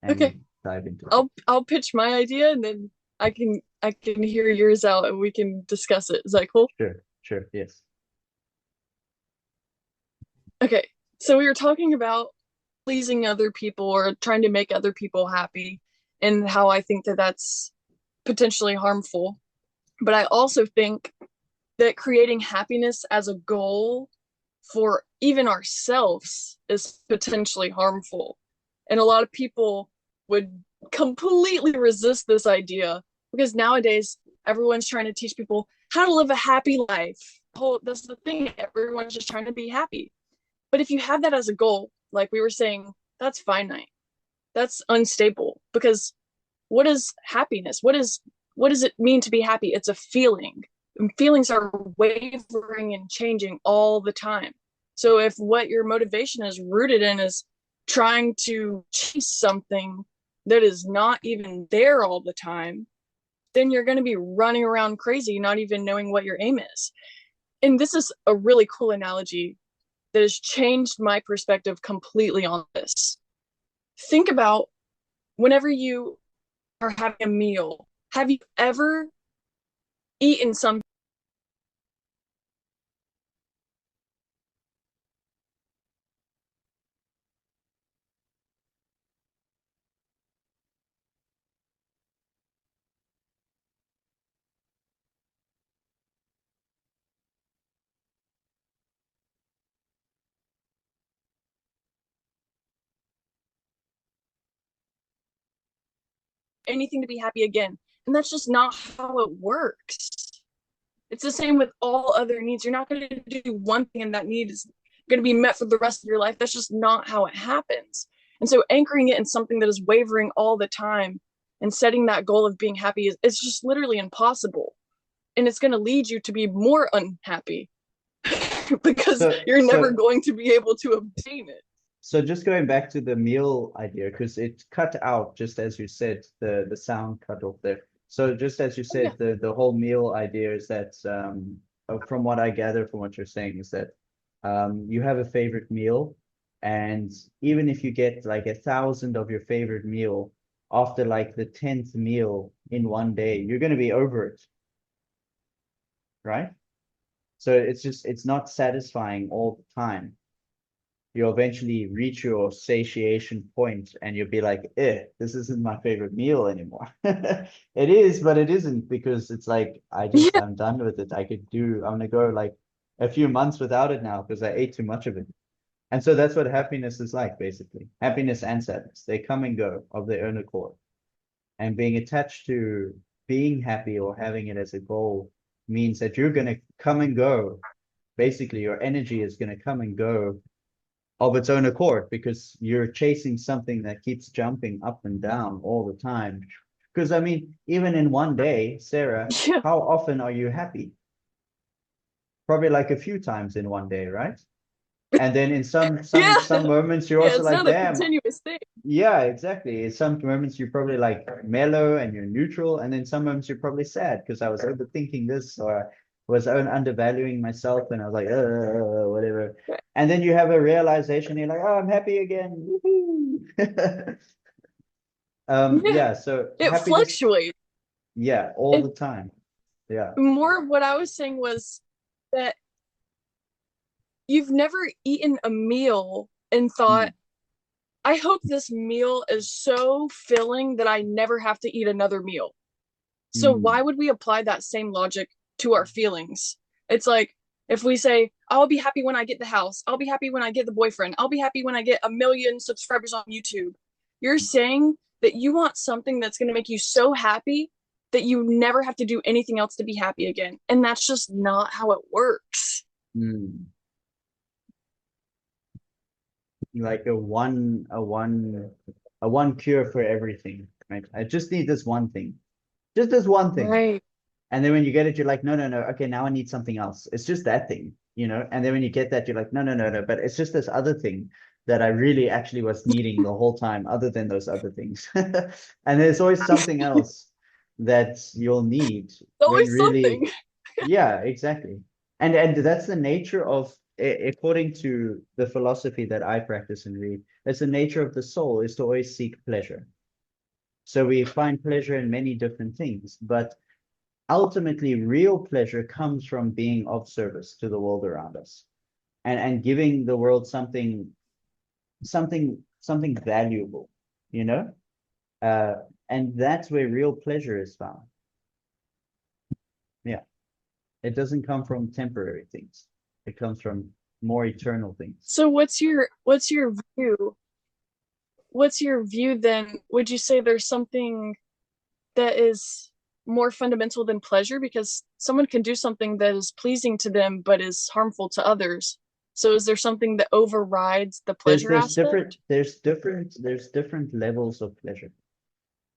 okay, and dive into it. I'll pitch my idea and then I can hear yours out and we can discuss it. Is that cool? Sure, sure, yes. Okay. So we were talking about pleasing other people or trying to make other people happy and how I think that that's potentially harmful. But I also think that creating happiness as a goal for even ourselves is potentially harmful. And a lot of people would completely resist this idea because nowadays everyone's trying to teach people how to live a happy life. That's the thing. Everyone's just trying to be happy. But if you have that as a goal, like we were saying, that's finite. That's unstable because what is happiness? What does it mean to be happy? It's a feeling. And feelings are wavering and changing all the time. So if what your motivation is rooted in is trying to chase something that is not even there all the time, then you're going to be running around crazy, not even knowing what your aim is. And this is a really cool analogy that has changed my perspective completely on this. Think about whenever you are having a meal, have you ever eaten some anything to be happy again? And that's just not how it works. It's the same with all other needs. You're not going to do one thing and that need is going to be met for the rest of your life. That's just not how it happens. And so anchoring it in something that is wavering all the time and setting that goal of being happy is it's just literally impossible. And it's going to lead you to be more unhappy because So you're never so going to be able to obtain it. so just going back to the meal idea, because it cut out just as you said, the sound cut off there. So just as you Oh, yeah. said, the whole meal idea is that from what I gather from what you're saying is that you have a favorite meal, and even if you get like 1,000 of your favorite meal, after like the 10th meal in one day, you're going to be over it, right? So it's not satisfying all the time. You'll eventually reach your satiation point and you'll be like, this isn't my favorite meal anymore. It is, but it isn't, because it's like Yeah. I'm done with it. I'm gonna go like a few months without it now because I ate too much of it. And so that's what happiness is like, basically. Happiness and sadness. They come and go of their own accord. And being attached to being happy or having it as a goal means that you're gonna come and go. Basically, your energy is gonna come and go of its own accord, because you're chasing something that keeps jumping up and down all the time. Because I mean, even in one day, Sarah, Yeah. how often are you happy? Probably like a few times in one day, right? And then in Yeah. some moments you're Yeah. also It's like, not a damn, continuous thing. yeah, exactly. In some moments you're probably like mellow and you're neutral, and then some moments you're probably sad because I was overthinking this, or was undervaluing myself, and I was like, whatever. And then you have a realization, you're like, oh, I'm happy again. Woohoo. Yeah. Yeah, so It happiness, fluctuates. yeah, all It the time. Yeah. more what I was saying was that you've never eaten a meal and thought, Mm, I hope this meal is so filling that I never have to eat another meal. So why mm, would we apply that same logic to our feelings? It's like if we say, I'll be happy when I get the house, I'll be happy when I get the boyfriend, I'll be happy when I get 1 million subscribers on YouTube. You're saying that you want something that's going to make you so happy that you never have to do anything else to be happy again. And that's just not how it works. mm. Like a one cure for everything, right? I just need this one thing. Just this one thing. Right. And then when you get it, you're like, no, no, no. Okay, now I need something else. It's just that thing. And then when you get that, you're like, no, no, no, no. But it's just this other thing that I really actually was needing the whole time, other than those other things. And there's always something else that you'll need when Always really, something. yeah, exactly. And that's the nature of, according to the philosophy that I practice and read, it's the nature of the soul is to always seek pleasure. So we find pleasure in many different things, but ultimately real pleasure comes from being of service to the world around us, and giving the world something valuable, you know uh and that's where real pleasure is found. Yeah, it doesn't come from temporary things. It comes from more eternal things. So what's your view? What's your view then? Would you say there's something that is more fundamental than pleasure, because someone can do something that is pleasing to them but is harmful to others? So is there something that overrides the there's pleasure there's different aspect? there's different there's different levels of pleasure.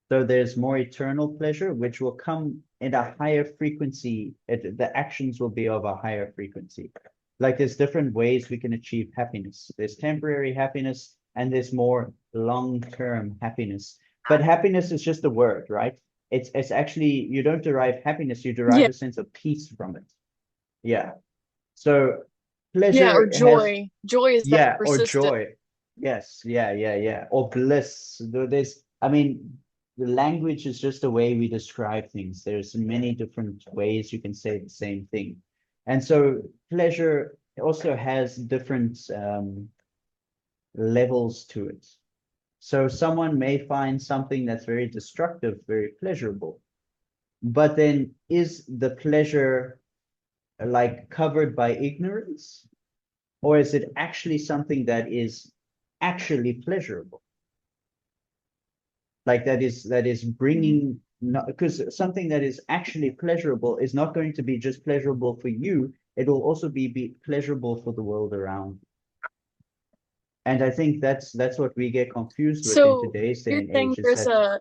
So there's more eternal pleasure, which will come in a higher frequency. The actions will be of a higher frequency. Like there's different ways we can achieve happiness. There's temporary happiness and there's more long-term happiness. But happiness is just a word, right? It's actually, you don't derive happiness, you derive Yeah. a sense of peace from it. Yeah. So Yeah, or pleasure has, joy. Joy is that yeah, or persistent. joy. Yes, yeah, yeah, yeah. Or bliss. I mean, the language is just a way we describe things. There's many different ways you can say the same thing. And so pleasure also has different levels to it. So someone may find something that's very destructive, very pleasurable. But then is the pleasure like covered by ignorance? Or is it actually something that is actually pleasurable? Like that is bringing, because something that is actually pleasurable is not going to be just pleasurable for you, it will also be pleasurable for the world around. And I think that's what we get confused with in So today's day you're and saying age, is there's that, a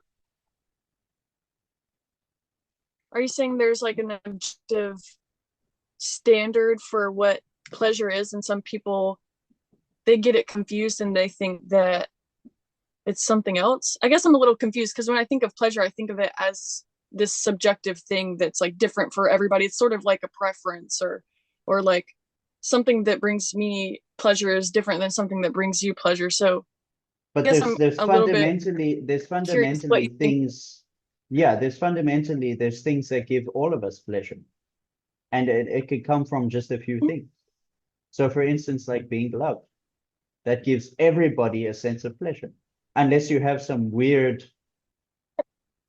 Are you saying there's like an objective standard for what pleasure is, and some people they get it confused and they think that it's something else? I guess I'm a little confused because when I think of pleasure, I think of it as this subjective thing that's like different for everybody. It's sort of like a preference, or like something that brings me pleasure is different than something that brings you pleasure. So I But guess I'm there's a little bit curious what fundamentally you think. things, yeah, there's things that give all of us pleasure. And it could come from just a few things. So for instance, like being loved, that gives everybody a sense of pleasure. Unless you have some weird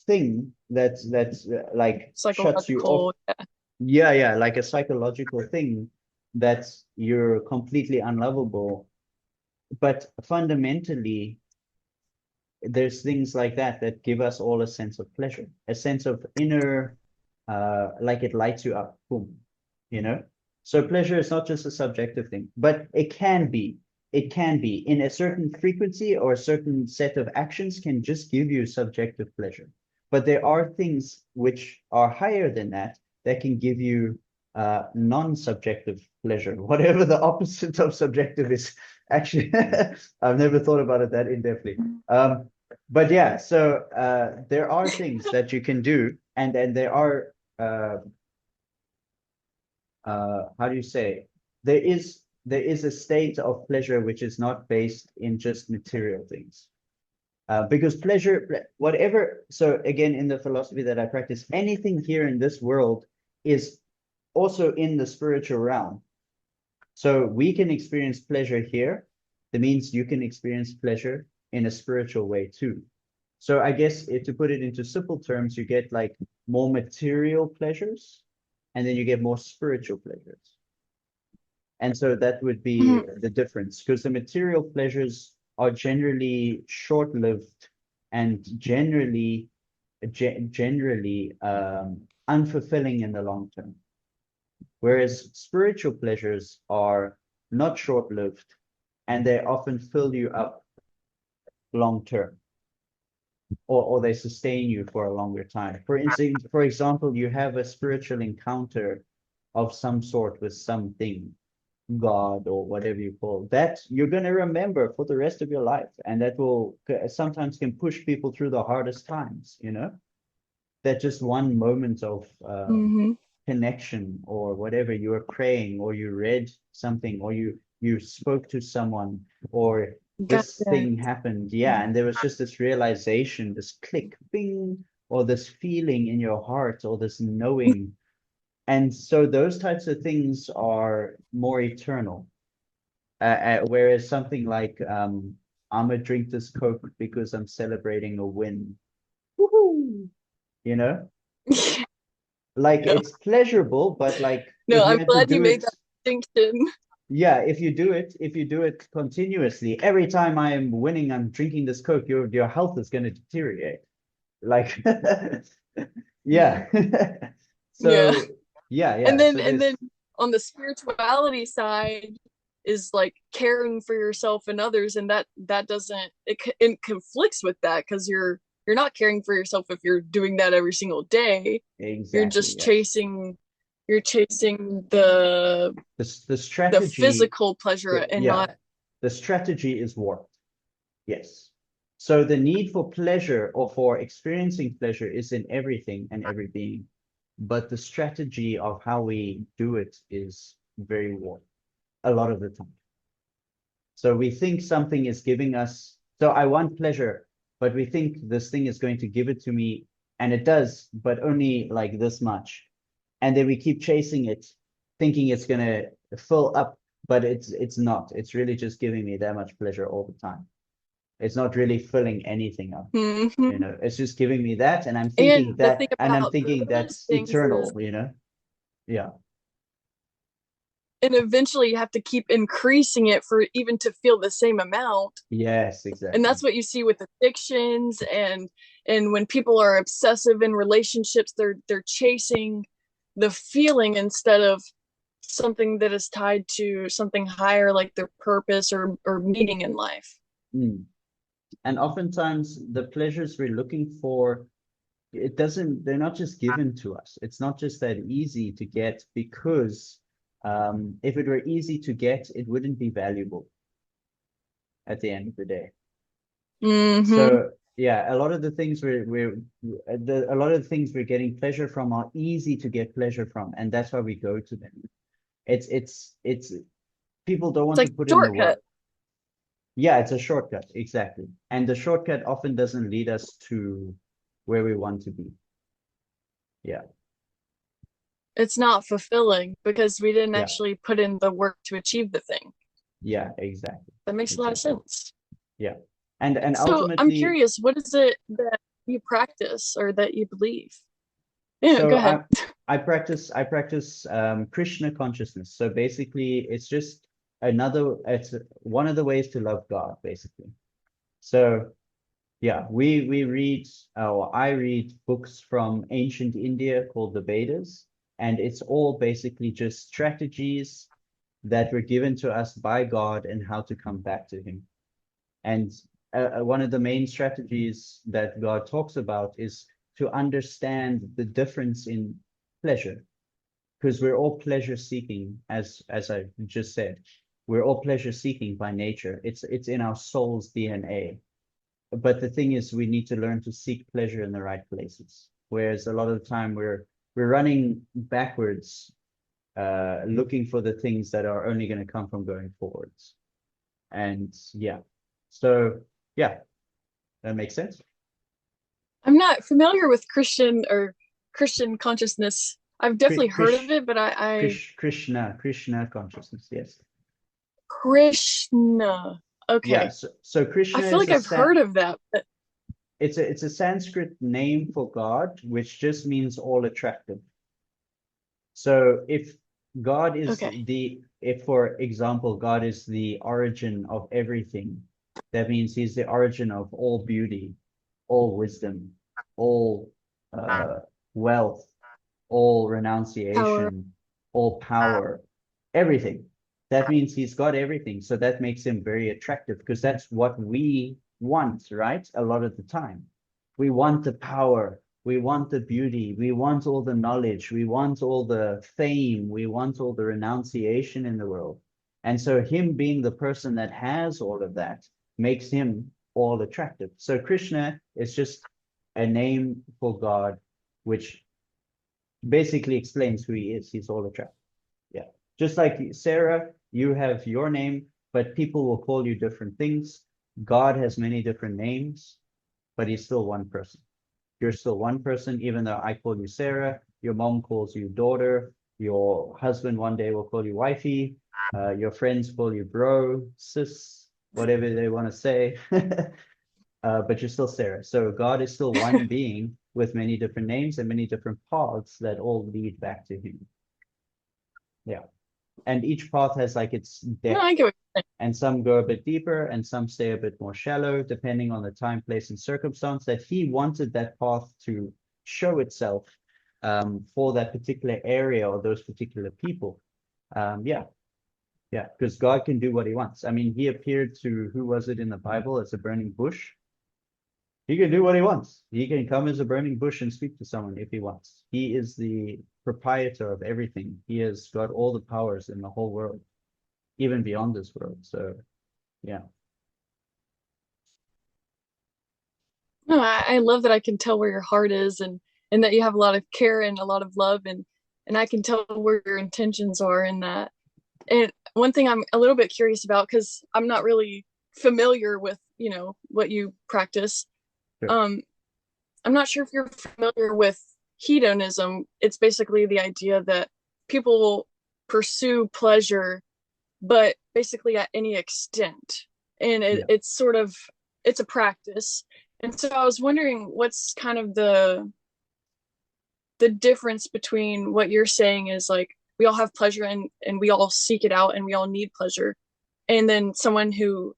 thing that's like shuts you off. Psychological, yeah. Yeah, yeah, like a psychological thing that you're completely unlovable. But fundamentally, there's things like that that give us all a sense of pleasure, a sense of inner, like it lights you up, boom, you know? So pleasure is not just a subjective thing, but it can be in a certain frequency or a certain set of actions can just give you subjective pleasure. But there are things which are higher than that that can give you non-subjective pleasure, whatever the opposite of subjective is. Actually, I've never thought about it that in-depthly. But yeah, so there are things that you can do, and there are how do you say? There is a state of pleasure which is not based in just material things. Because pleasure, whatever, so again, in the philosophy that I practice, anything here in this world is also in the spiritual realm. So we can experience pleasure here. That means you can experience pleasure in a spiritual way too. So I guess to put it into simple terms, you get like more material pleasures, and then you get more spiritual pleasures. And so that would be the difference, because the material pleasures are generally short-lived and generally unfulfilling in the long term. Whereas spiritual pleasures are not short-lived and they often fill you up long term, or they sustain you for a longer time. For instance, for example, you have a spiritual encounter of some sort with something, God or whatever you call that, you're going to remember for the rest of your life. And that will sometimes can push people through the hardest times, you know, that just one moment of Mm-hmm. connection or whatever, you were praying or you read something or you spoke to someone or this Gotcha. thing happened. Yeah. And there was just this realization, this click, bing, or this feeling in your heart or this knowing. And so those types of things are more eternal. Whereas something like I'm gonna drink this Coke because I'm celebrating a win. Woohoo! You know, like Yeah. it's pleasurable, but like No, if you I'm had to glad you do made it, that distinction. yeah, if you do it continuously, every time I am winning, I'm drinking this Coke, your health is gonna deteriorate. Like, Mm. yeah. Yeah. So yeah, And yeah. then So and there's then on the spirituality side is like caring for yourself and others, and that doesn't it conflicts with that because you're not caring for yourself if you're doing that every single day. You're exactly, just yes. chasing The the strategy, physical pleasure and yeah, not. the strategy is warped. Yes. So the need for pleasure or for experiencing pleasure is in everything and every being, but the strategy of how we do it is very warped a lot of the time. So we think something is giving us, so I want pleasure, but we think this thing is going to give it to me, and it does, but only like this much. And then we keep chasing it, thinking it's gonna fill up, but it's not. It's really just giving me that much pleasure all the time. It's not really filling anything up. You Mhm. know, it's just giving me that, And the thing and I'm about thinking those that's things is, eternal, you know? Yeah. and eventually you have to keep increasing it for even to feel the same amount. Yes, And exactly. that's what you see with addictions, and when people are obsessive in relationships, they're chasing the feeling instead of something that is tied to something higher, like their purpose or meaning in life. Mm. And oftentimes the pleasures we're looking for it doesn't, they're not just given to us. It's not just that easy to get because if it were easy to get, it wouldn't be valuable at the end of the day. Mm-hmm. So yeah, a lot of the things a lot of the things we're getting pleasure from are easy to get pleasure from, and that's why we go to them. It's people don't It's want to like put in the shortcut. work. Yeah, it's a shortcut, exactly. And the shortcut often doesn't lead us to where we want to be. Yeah, It's not fulfilling because we didn't yeah, actually put in the work to achieve the thing. yeah, exactly. That makes a lot of Exactly. sense. Yeah. And So I'm ultimately, curious, what is it that you practice or that you believe? Yeah, go so ahead. I practice Krishna consciousness. So basically it's just it's one of the ways to love God, basically. So yeah, we read or I read books from ancient India called the Vedas, and it's all basically just strategies that were given to us by God and how to come back to Him. And one of the main strategies that God talks about is to understand the difference in pleasure, because we're all pleasure seeking, as I just said. We're all pleasure seeking by nature. It's in our soul's DNA. But the thing is, we need to learn to seek pleasure in the right places. Whereas a lot of the time we're running backwards, looking for the things that are only going to come from going forwards. And yeah, so yeah, that makes sense. I'm not familiar with Christian or Christian consciousness. I've definitely heard of it, but I Krishna consciousness. Yes. Krishna. Yeah. Okay. So I Krishna feel is like I've heard of that, but it's a Sanskrit name for God, which just means all attractive. So okay. if for example, God is the origin of everything, that means he's the origin of all beauty, all wisdom, all uh, wealth, all Power. renunciation, all power, everything. That means he's got everything. So that makes him very attractive because that's what we want, right? A lot of the time. We want the power, we want the beauty, we want all the knowledge, we want all the fame, we want all the renunciation in the world. And so him being the person that has all of that makes him all attractive. So Krishna is just a name for God, which basically explains who he is. He's all attractive. Yeah. Just like Sarah, you have your name, but people will call you different things. God has many different names, but he's still one person. You're still one person, even though I call you Sarah, your mom calls you daughter, your husband one day will call you wifey, your friends call you bro, sis, whatever they want to say. But you're still Sarah. So God is still one being with many different names and many different paths that all lead back to him. Yeah. And each path has like its No, depth, I get what you're and some go a bit deeper and some stay a bit more shallow, depending on the time, place, and circumstance that he wanted that path to show itself for that particular area or those particular people. Yeah, yeah, because God can do what he wants. I mean, he appeared to, who was it in the Bible as a burning bush? He can do what he wants. He can come as a burning bush and speak to someone if he wants. He is the proprietor of everything. He has got all the powers in the whole world, even beyond this world. So, yeah. No, I love that I can tell where your heart is and that you have a lot of care and a lot of love and I can tell where your intentions are in that. And one thing I'm a little bit curious about because I'm not really familiar with, what you practice. Sure. Um, I'm not sure if you're familiar with hedonism. It's basically the idea that people will pursue pleasure, but basically at any extent. And Yeah. it's sort of it's a practice. And so I was wondering what's kind of the difference between what you're saying is like we all have pleasure and we all seek it out and we all need pleasure. And then someone who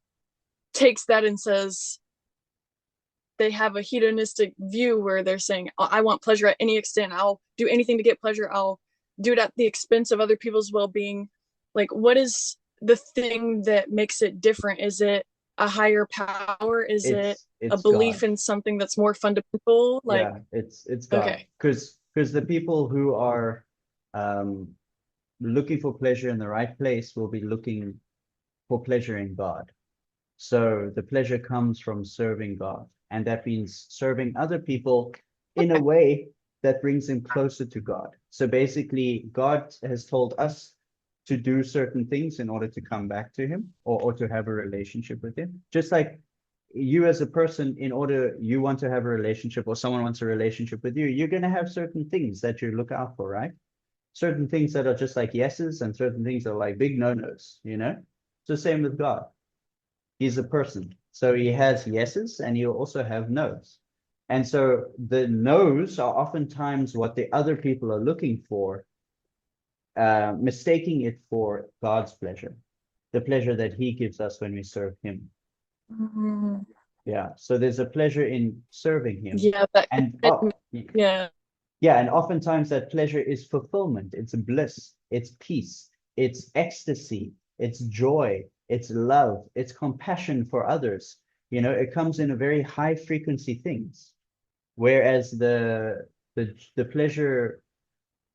takes that and says they have a hedonistic view where they're saying, I want pleasure at any extent. I'll do anything to get pleasure. I'll do it at the expense of other people's well being. Like, what is the thing that makes it different? Is it a higher power? Is it a It's belief God. in something that's more fundamental? Like, Yeah, it's God. okay. Because the people who are um looking for pleasure in the right place will be looking for pleasure in God. So the pleasure comes from serving God, and that means serving other people in a way that brings them closer to God. So basically, God has told us to do certain things in order to come back to Him, or to have a relationship with Him. Just like you as a person, in order you want to have a relationship or someone wants a relationship with you, you're going to have certain things that you look out for, right? Certain things that are just like yeses and certain things that are like big no-nos, you know? It's the same with God. He's a person. So he has yeses and he'll also have nos. And so the no's are oftentimes what the other people are looking for, mistaking it for God's pleasure, the pleasure that he gives us when we serve him. Mhm. Yeah. So there's a pleasure in serving him. Yeah, that And yeah. yeah, and oftentimes that pleasure is fulfillment, it's bliss, it's peace, it's ecstasy, it's joy, it's love, it's compassion for others. You know, it comes in a very high frequency things. Whereas the pleasure,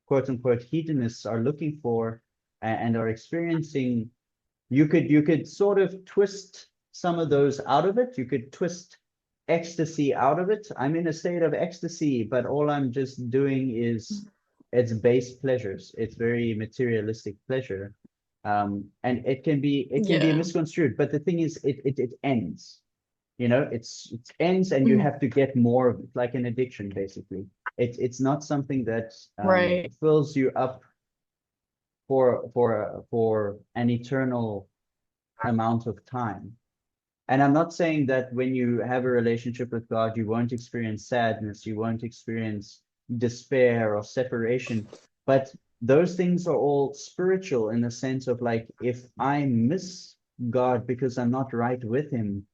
quote unquote, hedonists are looking for and are experiencing, you could sort of twist some of those out of it. You could twist ecstasy out of it. I'm in a state of ecstasy, but all I'm just doing is it's base pleasures. It's very materialistic pleasure. And it can be Yeah. misconstrued. But the thing is, it ends. You know, it ends, and you Mhm. have to get more of it, like an addiction, basically. It's not something that Right. fills you up for an eternal amount of time. And I'm not saying that when you have a relationship with God, you won't experience sadness, you won't experience despair or separation, but those things are all spiritual in the sense of, like, if I miss God because I'm not right with Him,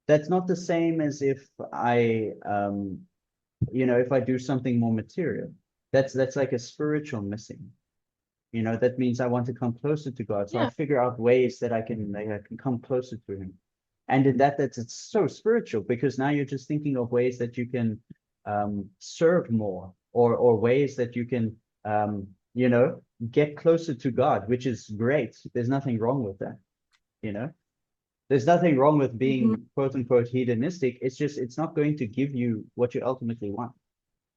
that's not the same as if if I do something more material. That's like a spiritual missing. That means I want to come closer to God. So I Yeah. figure out ways that I can come closer to Him. And in that's it's so spiritual, because now you're just thinking of ways that you can serve more, or ways that you can get closer to God, which is great. There's nothing wrong with that. You know, there's nothing wrong with Mhm. being quote unquote hedonistic. It's just it's not going to give you what you ultimately want.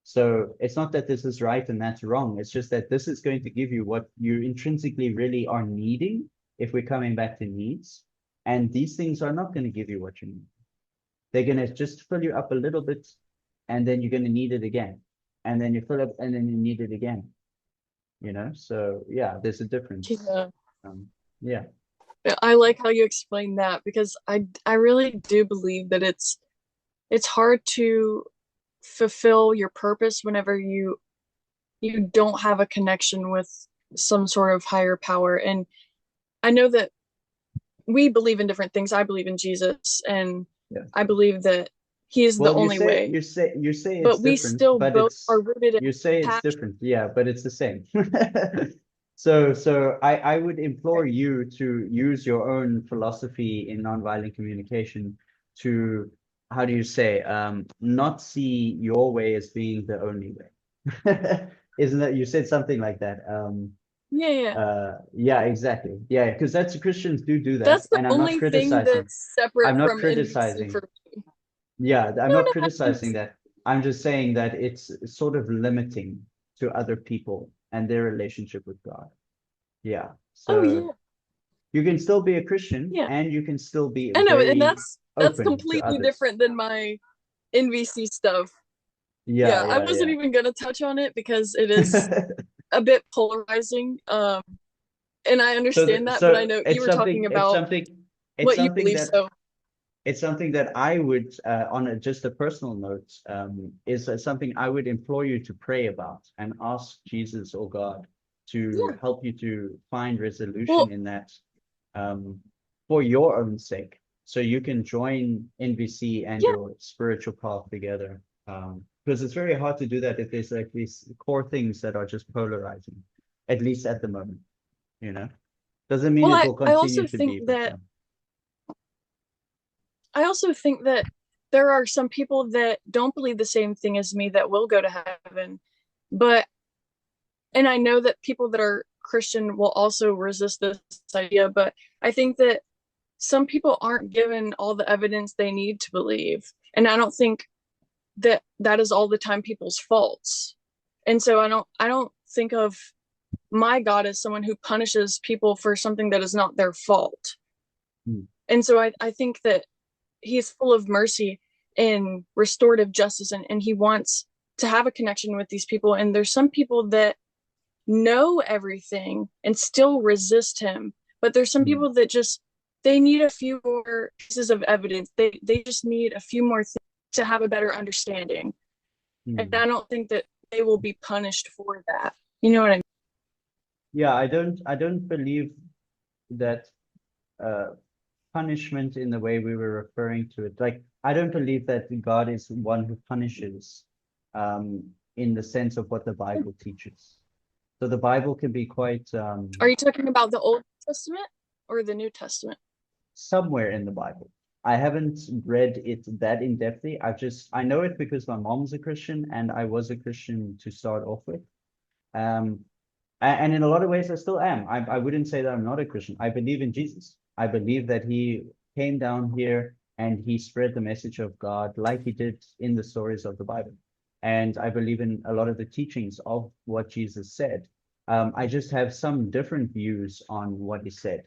So it's not that this is right and that's wrong. It's just that this is going to give you what you intrinsically really are needing, if we're coming back to needs. And these things are not going to give you what you need. They're going to just fill you up a little bit, and then you're going to need it again. And then you fill up, and then you need it again. So yeah, there's a difference. Yeah. Um, yeah. I like how you explain that, because I really do believe that it's hard to fulfill your purpose whenever you don't have a connection with some sort of higher power. And I know that we believe in different things. I believe in Jesus, and Yeah. I believe that he is the Well, you only say way. you say you say it's But we different, still but both are rooted in you say it's passion. different, yeah, but it's the same. So I would implore you to use your own philosophy in nonviolent communication to, how do you say, not see your way as being the only way. Isn't that, you said something like that? Yeah, yeah. Yeah, exactly. Yeah, because that's, Christians do that, That's the and I'm not only thing criticizing. that's I'm separate not from NVC criticizing. for me. Yeah, I'm No, not no, criticizing that. I'm just saying that it's sort of limiting to other people and their relationship with God. Yeah. oh So yeah, you can still be a Christian, yeah. and you can still be I know, and very that's open to completely others. different than my NVC stuff. Yeah, Yeah, I yeah, wasn't yeah. even gonna touch on it because it is a bit polarizing. And I So understand that, but I so know you it's were talking something it's about something it's what you something believe. that So it's something that I would, on just a personal note, is something I would implore you to pray about and ask Jesus or God to yeah, help you to find resolution well, in that, um, for your own sake, so you can join NVC and yeah, your spiritual path together. Because it's very hard to do that if there's like these core things that are just polarizing, at least at the moment, you know. Doesn't mean well, it I will I continue also to think be, but that I also think that there are some people that don't believe the same thing as me that will go to heaven. But, and I know that people that are Christian will also resist this idea, but I think that some people aren't given all the evidence they need to believe. And I don't think that that is all the time people's faults. And so I don't think of my God as someone who punishes people for something that is not their fault. Mm. And so I think that he's full of mercy and restorative justice, and he wants to have a connection with these people. And there's some people that know everything and still resist him, but there's some Mm. people that just they need a few more pieces of evidence. They just need a few more things to have a better understanding. And Mm. I don't think that they will be punished for that. You know what I mean? Yeah, I don't believe that uh punishment in the way we were referring to it. Like, I don't believe that God is one who punishes in the sense of what the Bible teaches. So the Bible can be quite Are you talking about the Old Testament or the New Testament? somewhere in the Bible. I haven't read it that in depthly. I know it because my mom's a Christian and I was a Christian to start off with. Um, and in a lot of ways, I still am. I wouldn't say that I'm not a Christian. I believe in Jesus. I believe that he came down here and he spread the message of God like he did in the stories of the Bible. And I believe in a lot of the teachings of what Jesus said. I just have some different views on what he said.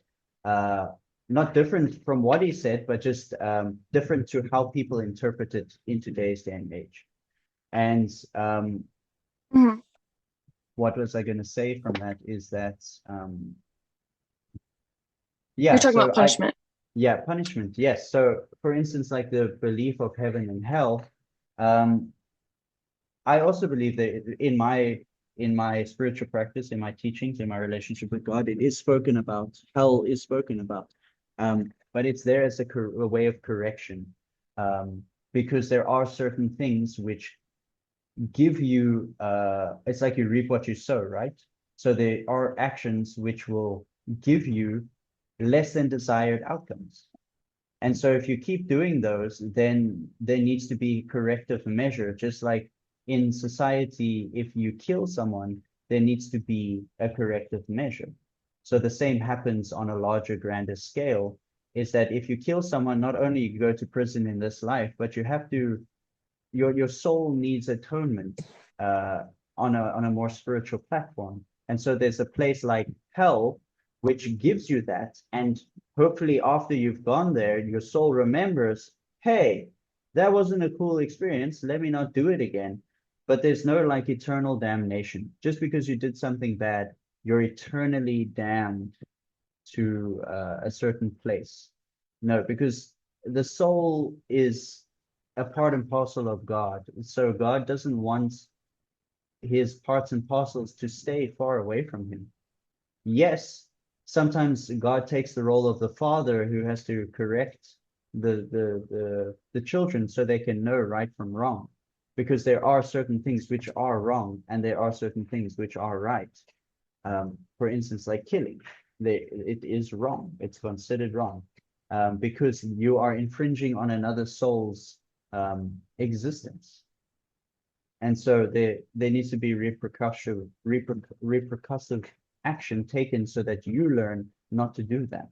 Uh, Not different from what he said, but just different to how people interpret it in today's day and age. And Mhm. what was I going to say from that is that You're yeah, talking about so I punishment. yeah, punishment, yes. So for instance, like the belief of heaven and hell, um, I also believe that in my spiritual practice, in my teachings, in my relationship with God, it is spoken about, hell is spoken about. But it's there as a way of correction. Because there are certain things which give you it's like you reap what you sow, right? So there are actions which will give you less than desired outcomes. And so if you keep doing those, then there needs to be corrective measure. Just like in society, if you kill someone, there needs to be a corrective measure. So the same happens on a larger, grander scale, is that if you kill someone, not only you go to prison in this life, but you have to your soul needs atonement uh, on a more spiritual platform. And so there's a place like hell which gives you that, and hopefully after you've gone there, your soul remembers, hey, that wasn't a cool experience. Let me not do it again. But there's no like eternal damnation. Just because you did something bad, you're eternally damned to a certain place. No, because the soul is a part and parcel of God. So God doesn't want his parts and parcels to stay far away from him. Yes, sometimes God takes the role of the father who has to correct the children so they can know right from wrong. Because there are certain things which are wrong and there are certain things which are right. For instance, like killing, it is wrong. It's considered wrong because you are infringing on another soul's existence. And so there needs to be repercussive action taken so that you learn not to do that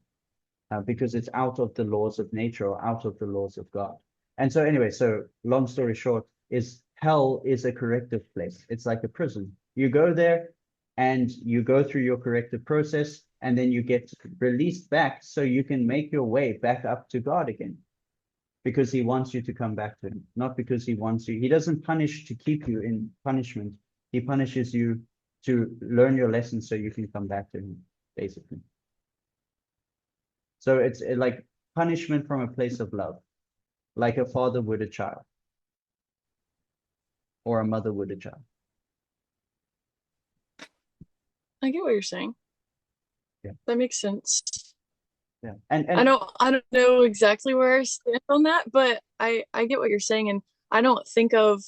because it's out of the laws of nature or out of the laws of God. And so anyway, so long story short, is hell is a corrective place. It's like a prison. You go there and you go through your corrective process, and then you get released back so you can make your way back up to God again. Because he wants you to come back to him, not because he wants you. He doesn't punish to keep you in punishment. He punishes you to learn your lesson so you can come back to him, basically. So it's like punishment from a place of love, like a father would a child or a mother would a child. I get what you're saying. Yeah, That makes sense. yeah, I don't know exactly where I stand on that, but I get what you're saying, and I don't think of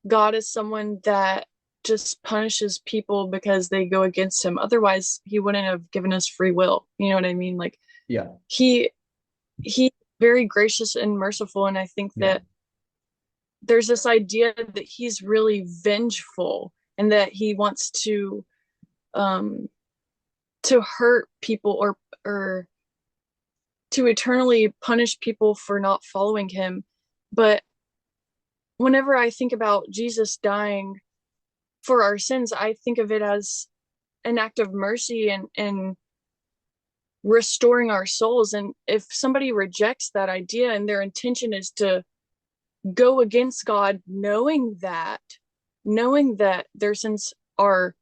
God as someone that just punishes people because they go against him. Otherwise, he wouldn't have given us free will. You know what I mean? Like yeah, he he very gracious and merciful. And I think Yeah. that there's this idea that he's really vengeful and that he wants um to hurt people or to eternally punish people for not following him. But whenever I think about Jesus dying for our sins, I think of it as an act of mercy and restoring our souls. And if somebody rejects that idea and their intention is to go against God, knowing that their sins are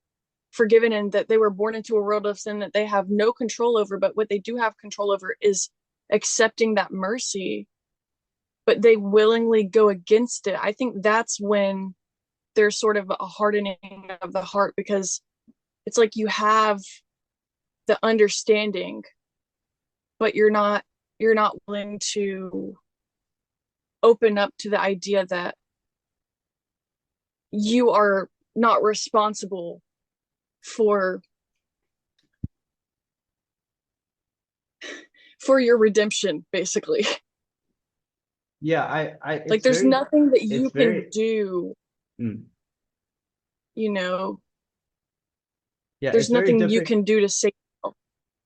forgiven and that they were born into a world of sin that they have no control over, but what they do have control over is accepting that mercy, but they willingly go against it. I think that's when there's sort of a hardening of the heart, because it's like you have the understanding, but you're not willing to open up to the idea that you are not responsible for your redemption, basically. Yeah, Like there's nothing that it's you can very, do, mm, you know, yeah, there's it's very nothing you difficult. can do to save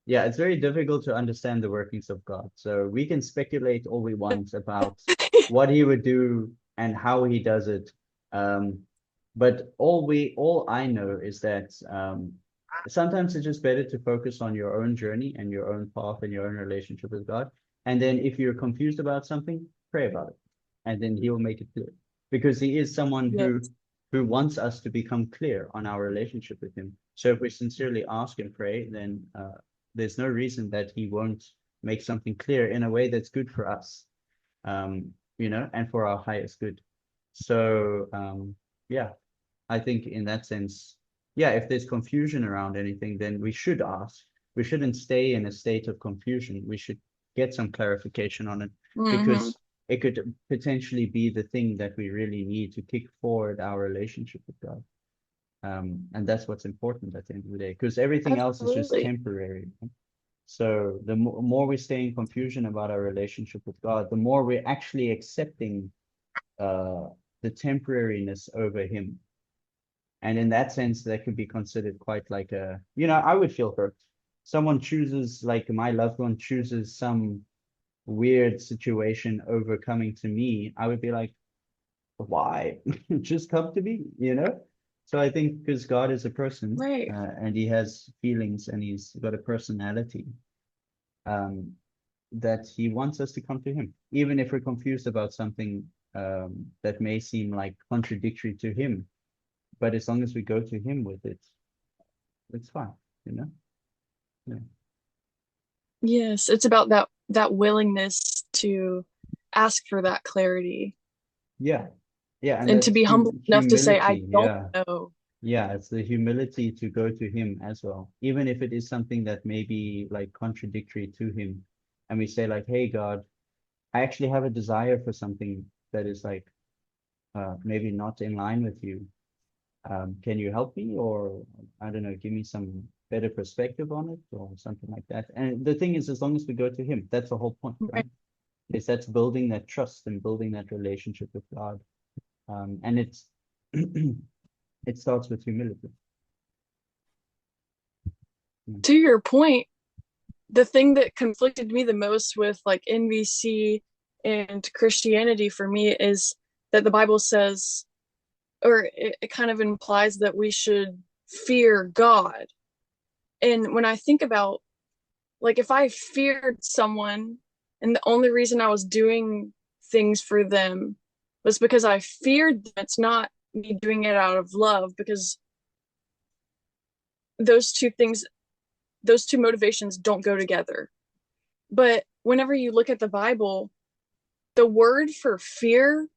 Yeah, it's very difficult to understand the workings of God. So we can speculate all we want about what he would do and how he does it. Um, but all I know is that sometimes it's just better to focus on your own journey and your own path and your own relationship with God. And then if you're confused about something, pray about it. And then he will make it clear. Because he is someone Yes, who wants us to become clear on our relationship with him. So if we sincerely ask and pray, then there's no reason that he won't make something clear in a way that's good for us, and for our highest good. So, yeah, I think in that sense, yeah, if there's confusion around anything, then we should ask. We shouldn't stay in a state of confusion. We should get some clarification on it mm-hmm. because it could potentially be the thing that we really need to kick forward our relationship with God. And that's what's important at the end of the day, because everything else is just Absolutely. temporary. So the more we stay in confusion about our relationship with God, the more we're actually accepting uh, the temporariness over Him. And in that sense, that could be considered quite like I would feel hurt. Someone chooses, like my loved one chooses some weird situation over coming to me. I would be like, why? Just come to me? So I think because God is a person Right. and he has feelings and he's got a personality, um, that he wants us to come to him, even if we're confused about something that may seem like contradictory to him. But as long as we go to him with it, it's fine, you know? Yeah. Yes, it's about that willingness to ask for that clarity Yeah. Yeah. And and to that's be humble enough to say, I humility. don't Yeah. know. Yeah. It's the humility to go to him as well, even if it is something that may be like contradictory to him. And we say, like, hey, God, I actually have a desire for something that is like maybe not in line with you. Can you help me? Or I don't know, give me some better perspective on it or something like that. And the thing is, as long as we go to him, that's the whole point, Right. right? Is that's building that trust and building that relationship with God. And it's it starts with humility. Mm. To your point, the thing that conflicted me the most with like NVC and Christianity for me is that the Bible says, or it kind of implies that we should fear God. And when I think about, like, if I feared someone and the only reason I was doing things for them was because I feared them, it's not me doing it out of love, because those two things, those two motivations don't go together. But whenever you look at the Bible, the word for fear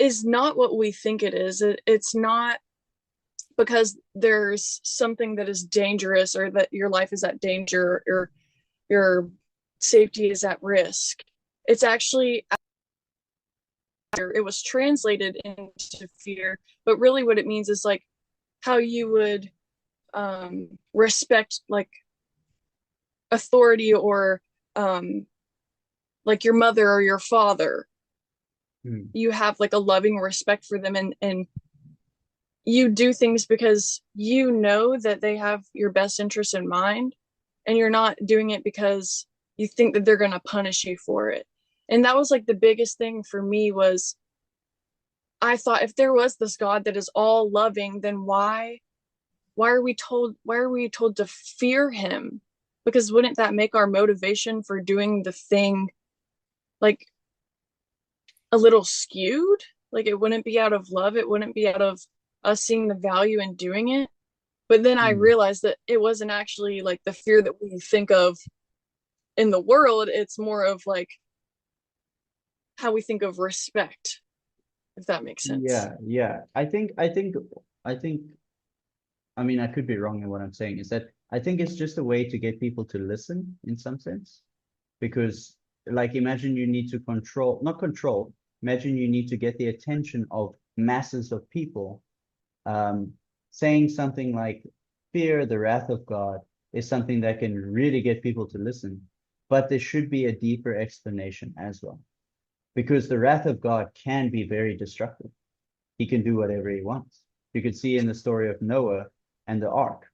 is not what we think it is. It's not because there's something that is dangerous or that your life is at danger or your safety is at risk. It's actually, it was translated into fear, but really what it means is like how you would respect like authority or um, like your mother or your father. Mm. You have like a loving respect for them, and you do things because you know that they have your best interest in mind, and you're not doing it because you think that they're going to punish you for it. And that was like the biggest thing for me was I thought if there was this God that is all loving, then why are we told to fear him? Because wouldn't that make our motivation for doing the thing like a little skewed? Like it wouldn't be out of love, it wouldn't be out of us seeing the value in doing it. But then I Mm. realized that it wasn't actually like the fear that we think of in the world. It's more of like how we think of respect, if that makes sense. Yeah. I think, I mean, I could be wrong in what I'm saying, is that I think it's just a way to get people to listen in some sense. Because, like, imagine you need to control, not control, imagine you need to get the attention of masses of people. Um, Saying something like, fear the wrath of God is something that can really get people to listen. But there should be a deeper explanation as well. Because the wrath of God can be very destructive. He can do whatever he wants. You could see in the story of Noah and the ark.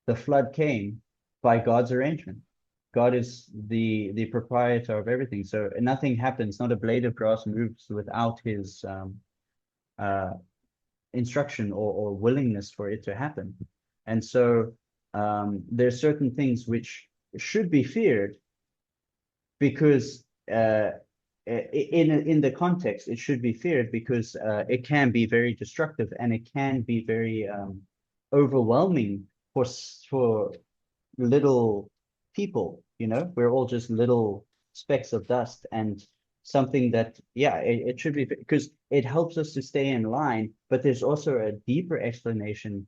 The flood came by God's arrangement. God is the proprietor of everything. So nothing happens, not a blade of grass moves without his uh, instruction or willingness for it to happen. And so there's certain things which should be feared because in the context it should be feared because it can be very destructive and it can be very overwhelming for little people, you know, we're all just little specks of dust and something that, yeah, it should be because it helps us to stay in line, but there's also a deeper explanation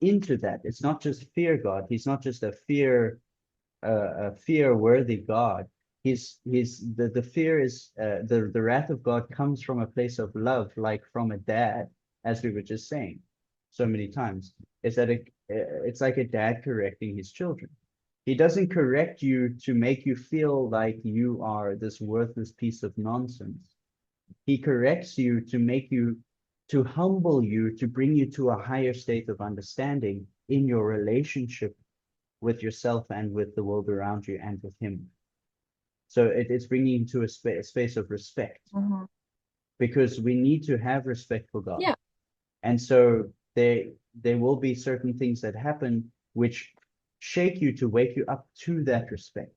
into that. It's not just fear God. He's not just a fear worthy God. The fear is the wrath of God comes from a place of love, like from a dad, as we were just saying so many times. Is that it's like a dad correcting his children. He doesn't correct you to make you feel like you are this worthless piece of nonsense. He corrects you to make you, to humble you, to bring you to a higher state of understanding in your relationship with yourself and with the world around you and with him. So it's bringing you to a space of respect Mm-hmm. because we need to have respect for God. Yeah. And so there will be certain things that happen which shake you to wake you up to that respect.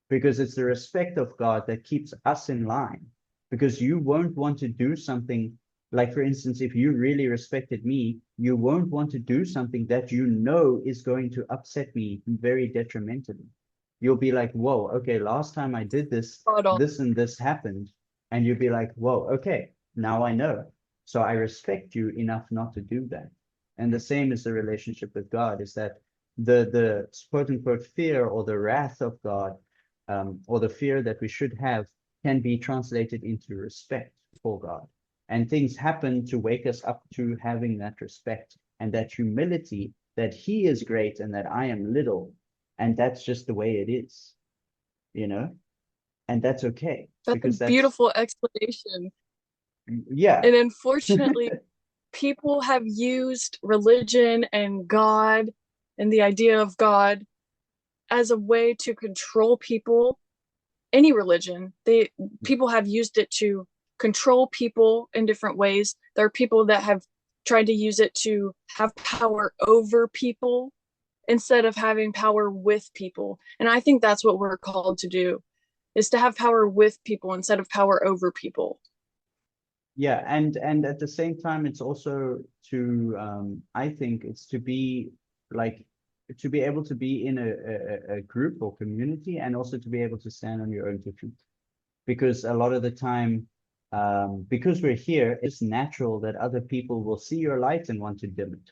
Because it's the respect of God that keeps us in line. Because you won't want to do something like, for instance, if you really respected me, you won't want to do something that you know is going to upset me very detrimentally. You'll be like, whoa, okay, last time I did this, Spot on. this and this happened. And you'll be like, whoa, okay, now I know. So I respect you enough not to do that. And the same is the relationship with God, is that the quote unquote fear or the wrath of God, or the fear that we should have, can be translated into respect for God. And things happen to wake us up to having that respect and that humility that he is great and that I am little. And that's just the way it is, you know? And that's okay That's a because that's, beautiful explanation. yeah. And unfortunately, people have used religion and God and the idea of God as a way to control people. Any religion, they people have used it to control people in different ways. There are people that have tried to use it to have power over people instead of having power with people. And I think that's what we're called to do, is to have power with people instead of power over people. Yeah, and at the same time, it's also to I think it's to be like to be able to be in a group or community and also to be able to stand on your own 2 feet. Because a lot of the time, because we're here, it's natural that other people will see your light and want to dim it.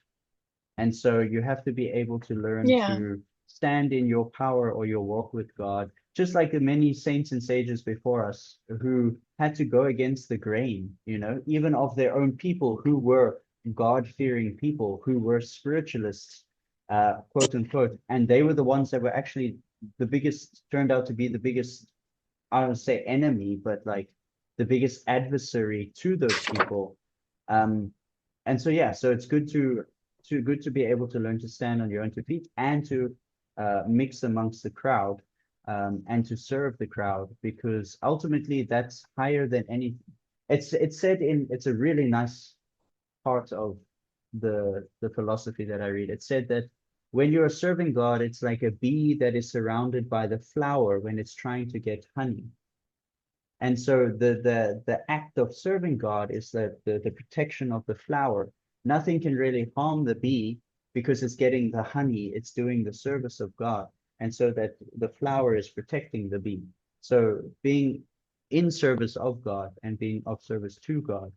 And so you have to be able to learn Yeah. to stand in your power or your walk with God, just like the many saints and sages before us who had to go against the grain, you know, even of their own people who were God-fearing people, who were spiritualists, quote unquote, and they were the ones that were actually the biggest turned out to be the biggest, I don't say enemy, but like the biggest adversary to those people. Um, and so yeah, so it's good to be able to learn to stand on your own two feet and to mix amongst the crowd, and to serve the crowd, because ultimately that's higher than anything. It's said in, it's a really nice part of the philosophy that I read. It said that when you're serving God, it's like a bee that is surrounded by the flower when it's trying to get honey. And so the act of serving God is the protection of the flower. Nothing can really harm the bee because it's getting the honey, it's doing the service of God. And so that the flower is protecting the bee. So being in service of God and being of service to God,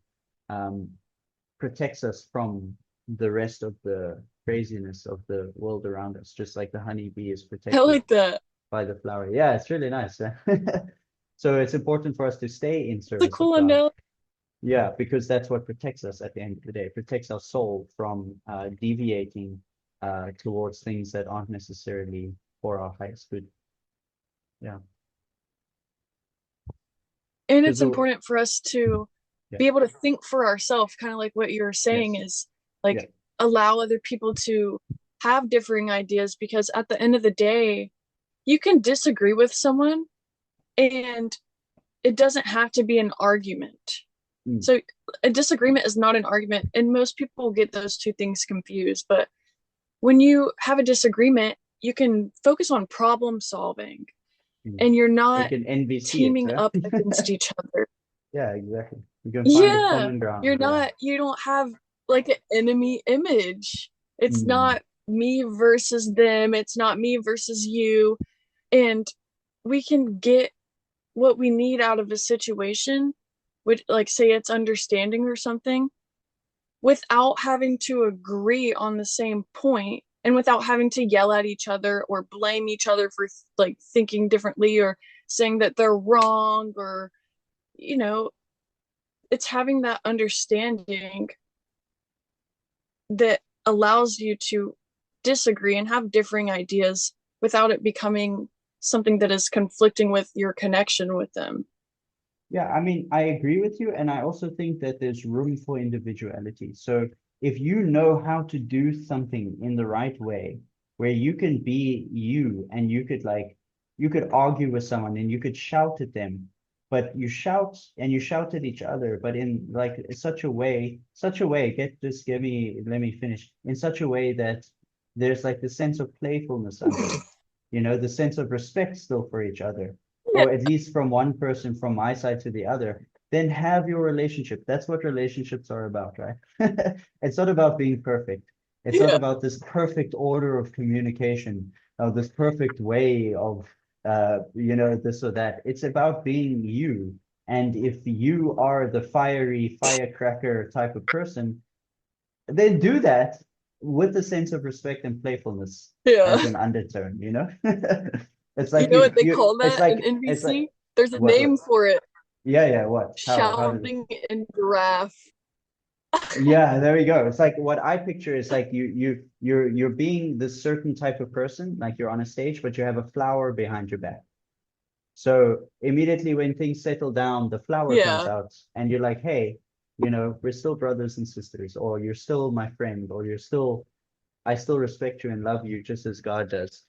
um, protects us from the rest of the craziness of the world around us, just like the honeybee is I protected like that. by the flower. Yeah, it's really nice. So it's important for us to stay in It's a service of cool God. analogy. Yeah, because that's what protects us at the end of the day. It protects our soul from deviating towards things that aren't necessarily for our highest good. Yeah, And because it's important for us to yeah, be able to think for ourselves, kind of like what you're saying yes, is yeah, like allow other people to have differing ideas, because at the end of the day, you can disagree with someone and it doesn't have to be an argument. mm, So a disagreement is not an argument, and most people get those two things confused. But when you have a disagreement, you can focus on problem solving mm. and you're We not can NVC it, teaming huh? up against each other. Yeah, exactly. We can find a Yeah, common ground. you're Yeah. not, you don't have like an enemy image. It's Mm, not me versus them, it's not me versus you. And we can get what we need out of a situation, which, like, say it's understanding or something, without having to agree on the same point and without having to yell at each other or blame each other for like thinking differently or saying that they're wrong, or you know it's having that understanding that allows you to disagree and have differing ideas without it becoming something that is conflicting with your connection with them. yeah, I mean, I agree with you, and I also think that there's room for individuality. So if you know how to do something in the right way, where you can be you and you could like you could argue with someone and you could shout at them, but you shout and you shout at each other, but in like such a way, give me let me finish, in such a way that there's like the sense of playfulness under it, the sense of respect still for each other, Yeah, or at least from one person from my side to the other, then have your relationship. That's what relationships are about, right? It's not about being perfect. It's not yeah, about this perfect order of communication, or this perfect way of this or that. It's about being you. And if you are the fiery firecracker type of person, then do that with a sense of respect and playfulness yeah. as an undertone. It's You like know what they call it's that in like NVC? There's a what name for it. yeah, what, how did it, Shouting in giraffe. yeah, there we go. It's like what I picture is like you're being this certain type of person, like you're on a stage, but you have a flower behind your back. So immediately when things settle down, the flower comes Yeah, out and you're like, hey, we're still brothers and sisters, or you're still my friend, or I still respect you and love you just as God does.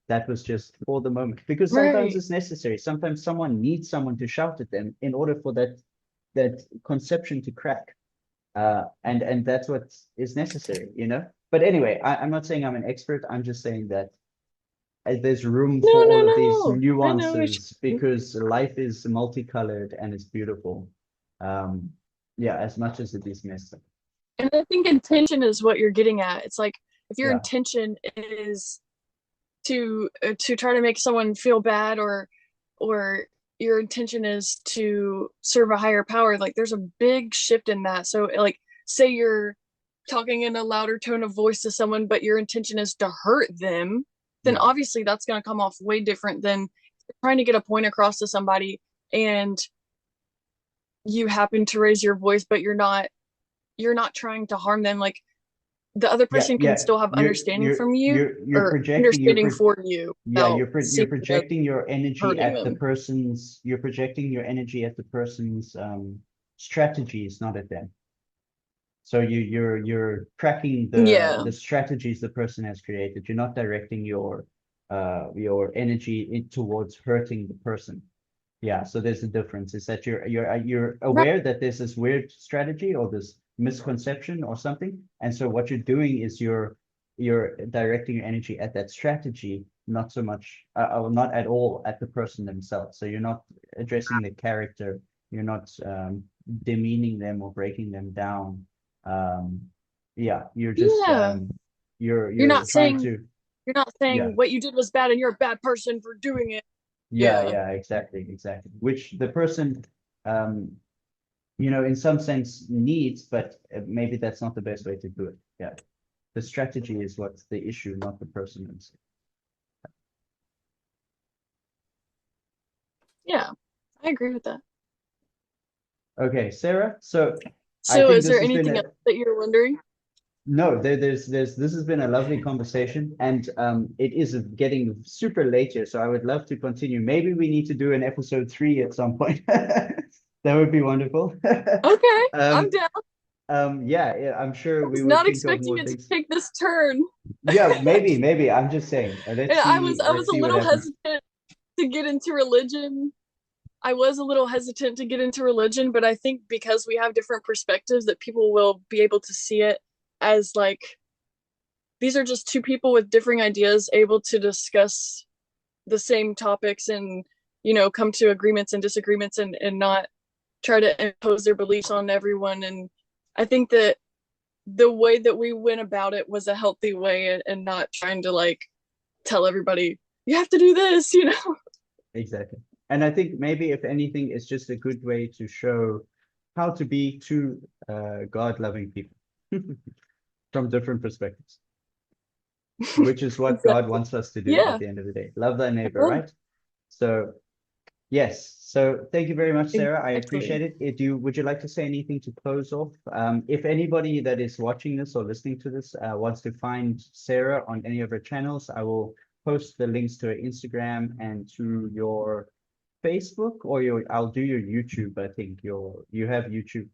That was just for the moment, because sometimes right. it's necessary. Sometimes someone needs someone to shout at them in order for that conception to crack. And that's what is necessary. But anyway, I'm not saying I'm an expert. I'm just saying that there's room No, for no, all of these no. I know what nuances you mean. because life is multicolored and it's beautiful. Um, yeah, as much as it is messy. And I think intention is what you're getting at. It's like if your Yeah, intention is to try to make someone feel bad, or your intention is to serve a higher power, like there's a big shift in that. So like say you're talking in a louder tone of voice to someone but your intention is to hurt them, then yeah, obviously that's going to come off way different than trying to get a point across to somebody and you happen to raise your voice but you're not trying to harm them. Like the other Yeah, person can yeah. still have understanding from you You're or projecting understanding for you yeah, without you're seeing them projecting your energy hurting at the them. person's you're projecting your energy at the person's strategies, not at them. So you're tracking Yeah. the strategies the person has created. You're not directing your energy towards hurting the person. Yeah, so there's a difference. Is that you're Right. aware that there's this weird strategy or this misconception or something, and so what you're doing is you're directing your energy at that strategy, not so much, or not at all at the person themselves. So you're not addressing the character. You're not demeaning them or breaking them down. Um, yeah, you're just Yeah. You're you're not trying saying to you're not yeah saying what you did was bad and you're a bad person for doing it. yeah Yeah. yeah exactly exactly. Which the person um in some sense needs, but maybe that's not the best way to do it. Yeah. The strategy is what's the issue, not the person themselves. Yeah. I agree with that. Okay, Sarah. So I So think is this there has been anything else that you're wondering? no, this has been a lovely conversation, and it is getting super late here, so I would love to continue. Maybe we need to do an episode 3 at some point. That would be wonderful. Okay, I'm Um, down. yeah, yeah, I'm I sure we was would not think of expecting more it to things. take this turn. Yeah, maybe. I'm just saying. And I was Let's a see what little happens. hesitant to get into religion. I was a little hesitant to get into religion, but I think because we have different perspectives that people will be able to see it as like these are just two people with differing ideas able to discuss the same topics and come to agreements and disagreements and not try to impose their beliefs on everyone. And I think that the way that we went about it was a healthy way and not trying to like tell everybody you have to do this. Exactly. And I think maybe if anything, it's just a good way to show how to be two God-loving people from different perspectives, which is what God Exactly. wants us to do at Yeah, the end of the day. Love thy I neighbor, love right? So yes. So thank you very much, it. Sarah. I appreciate Exactly. it. Would you like to say anything to close off? If anybody that is watching this or listening to this wants to find Sarah on any of her channels, I will post the links to her Instagram and to your Facebook or I'll do your YouTube. I think you have YouTube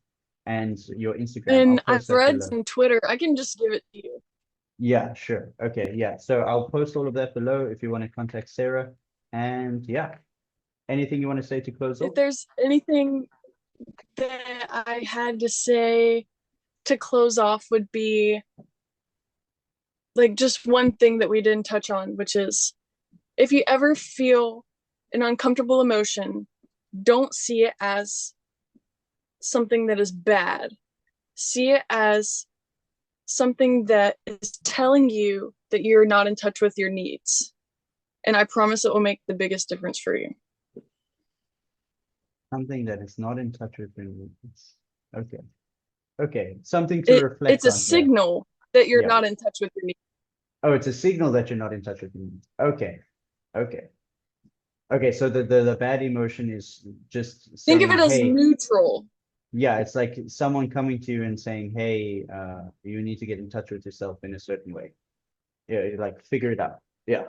and your Instagram. I'll And post I've that read below. some Twitter. I can just give it to you. Yeah, sure. Okay, yeah. So I'll post all of that below if you want to contact Sarah. And yeah, anything you want to say to close If off? there's anything that I had to say to close off would be like just one thing that we didn't touch on, which is if you ever feel an uncomfortable emotion, don't see it as something that is bad. See it as something that is telling you that you're not in touch with your needs. And I promise it will make the biggest difference for you. Something that is not in touch with me. Okay. Okay. Something to It's reflect a on. Yeah. signal that you're Yeah. not in touch with your needs. Oh, it's a signal that you're not in touch with me. Okay. Okay. Okay. So the bad emotion is just Think of it saying, as hey, neutral. yeah, it's like someone coming to you and saying, hey, you need to get in touch with yourself in a certain way. Yeah, you like figure it out. Yeah.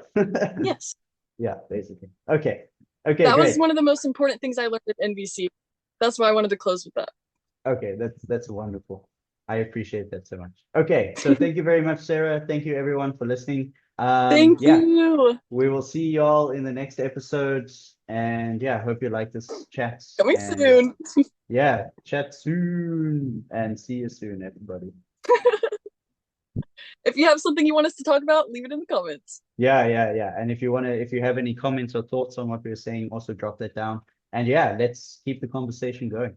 Yes. Yeah, basically. Okay. Okay, That was great. one of the most important things I learned at NVC. That's why I wanted to close with that. Okay, that's wonderful. I appreciate that so much. Okay, so thank you very much, Sarah. Thank you everyone for listening. Thank Yeah, you. we will see y'all in the next episode. And yeah, hope you like this chat. Coming And soon. yeah, chat soon and see you soon, everybody. If you have something you want us to talk about, leave it in the comments. Yeah. And if you have any comments or thoughts on what we are saying, also drop that down. And yeah, let's keep the conversation going.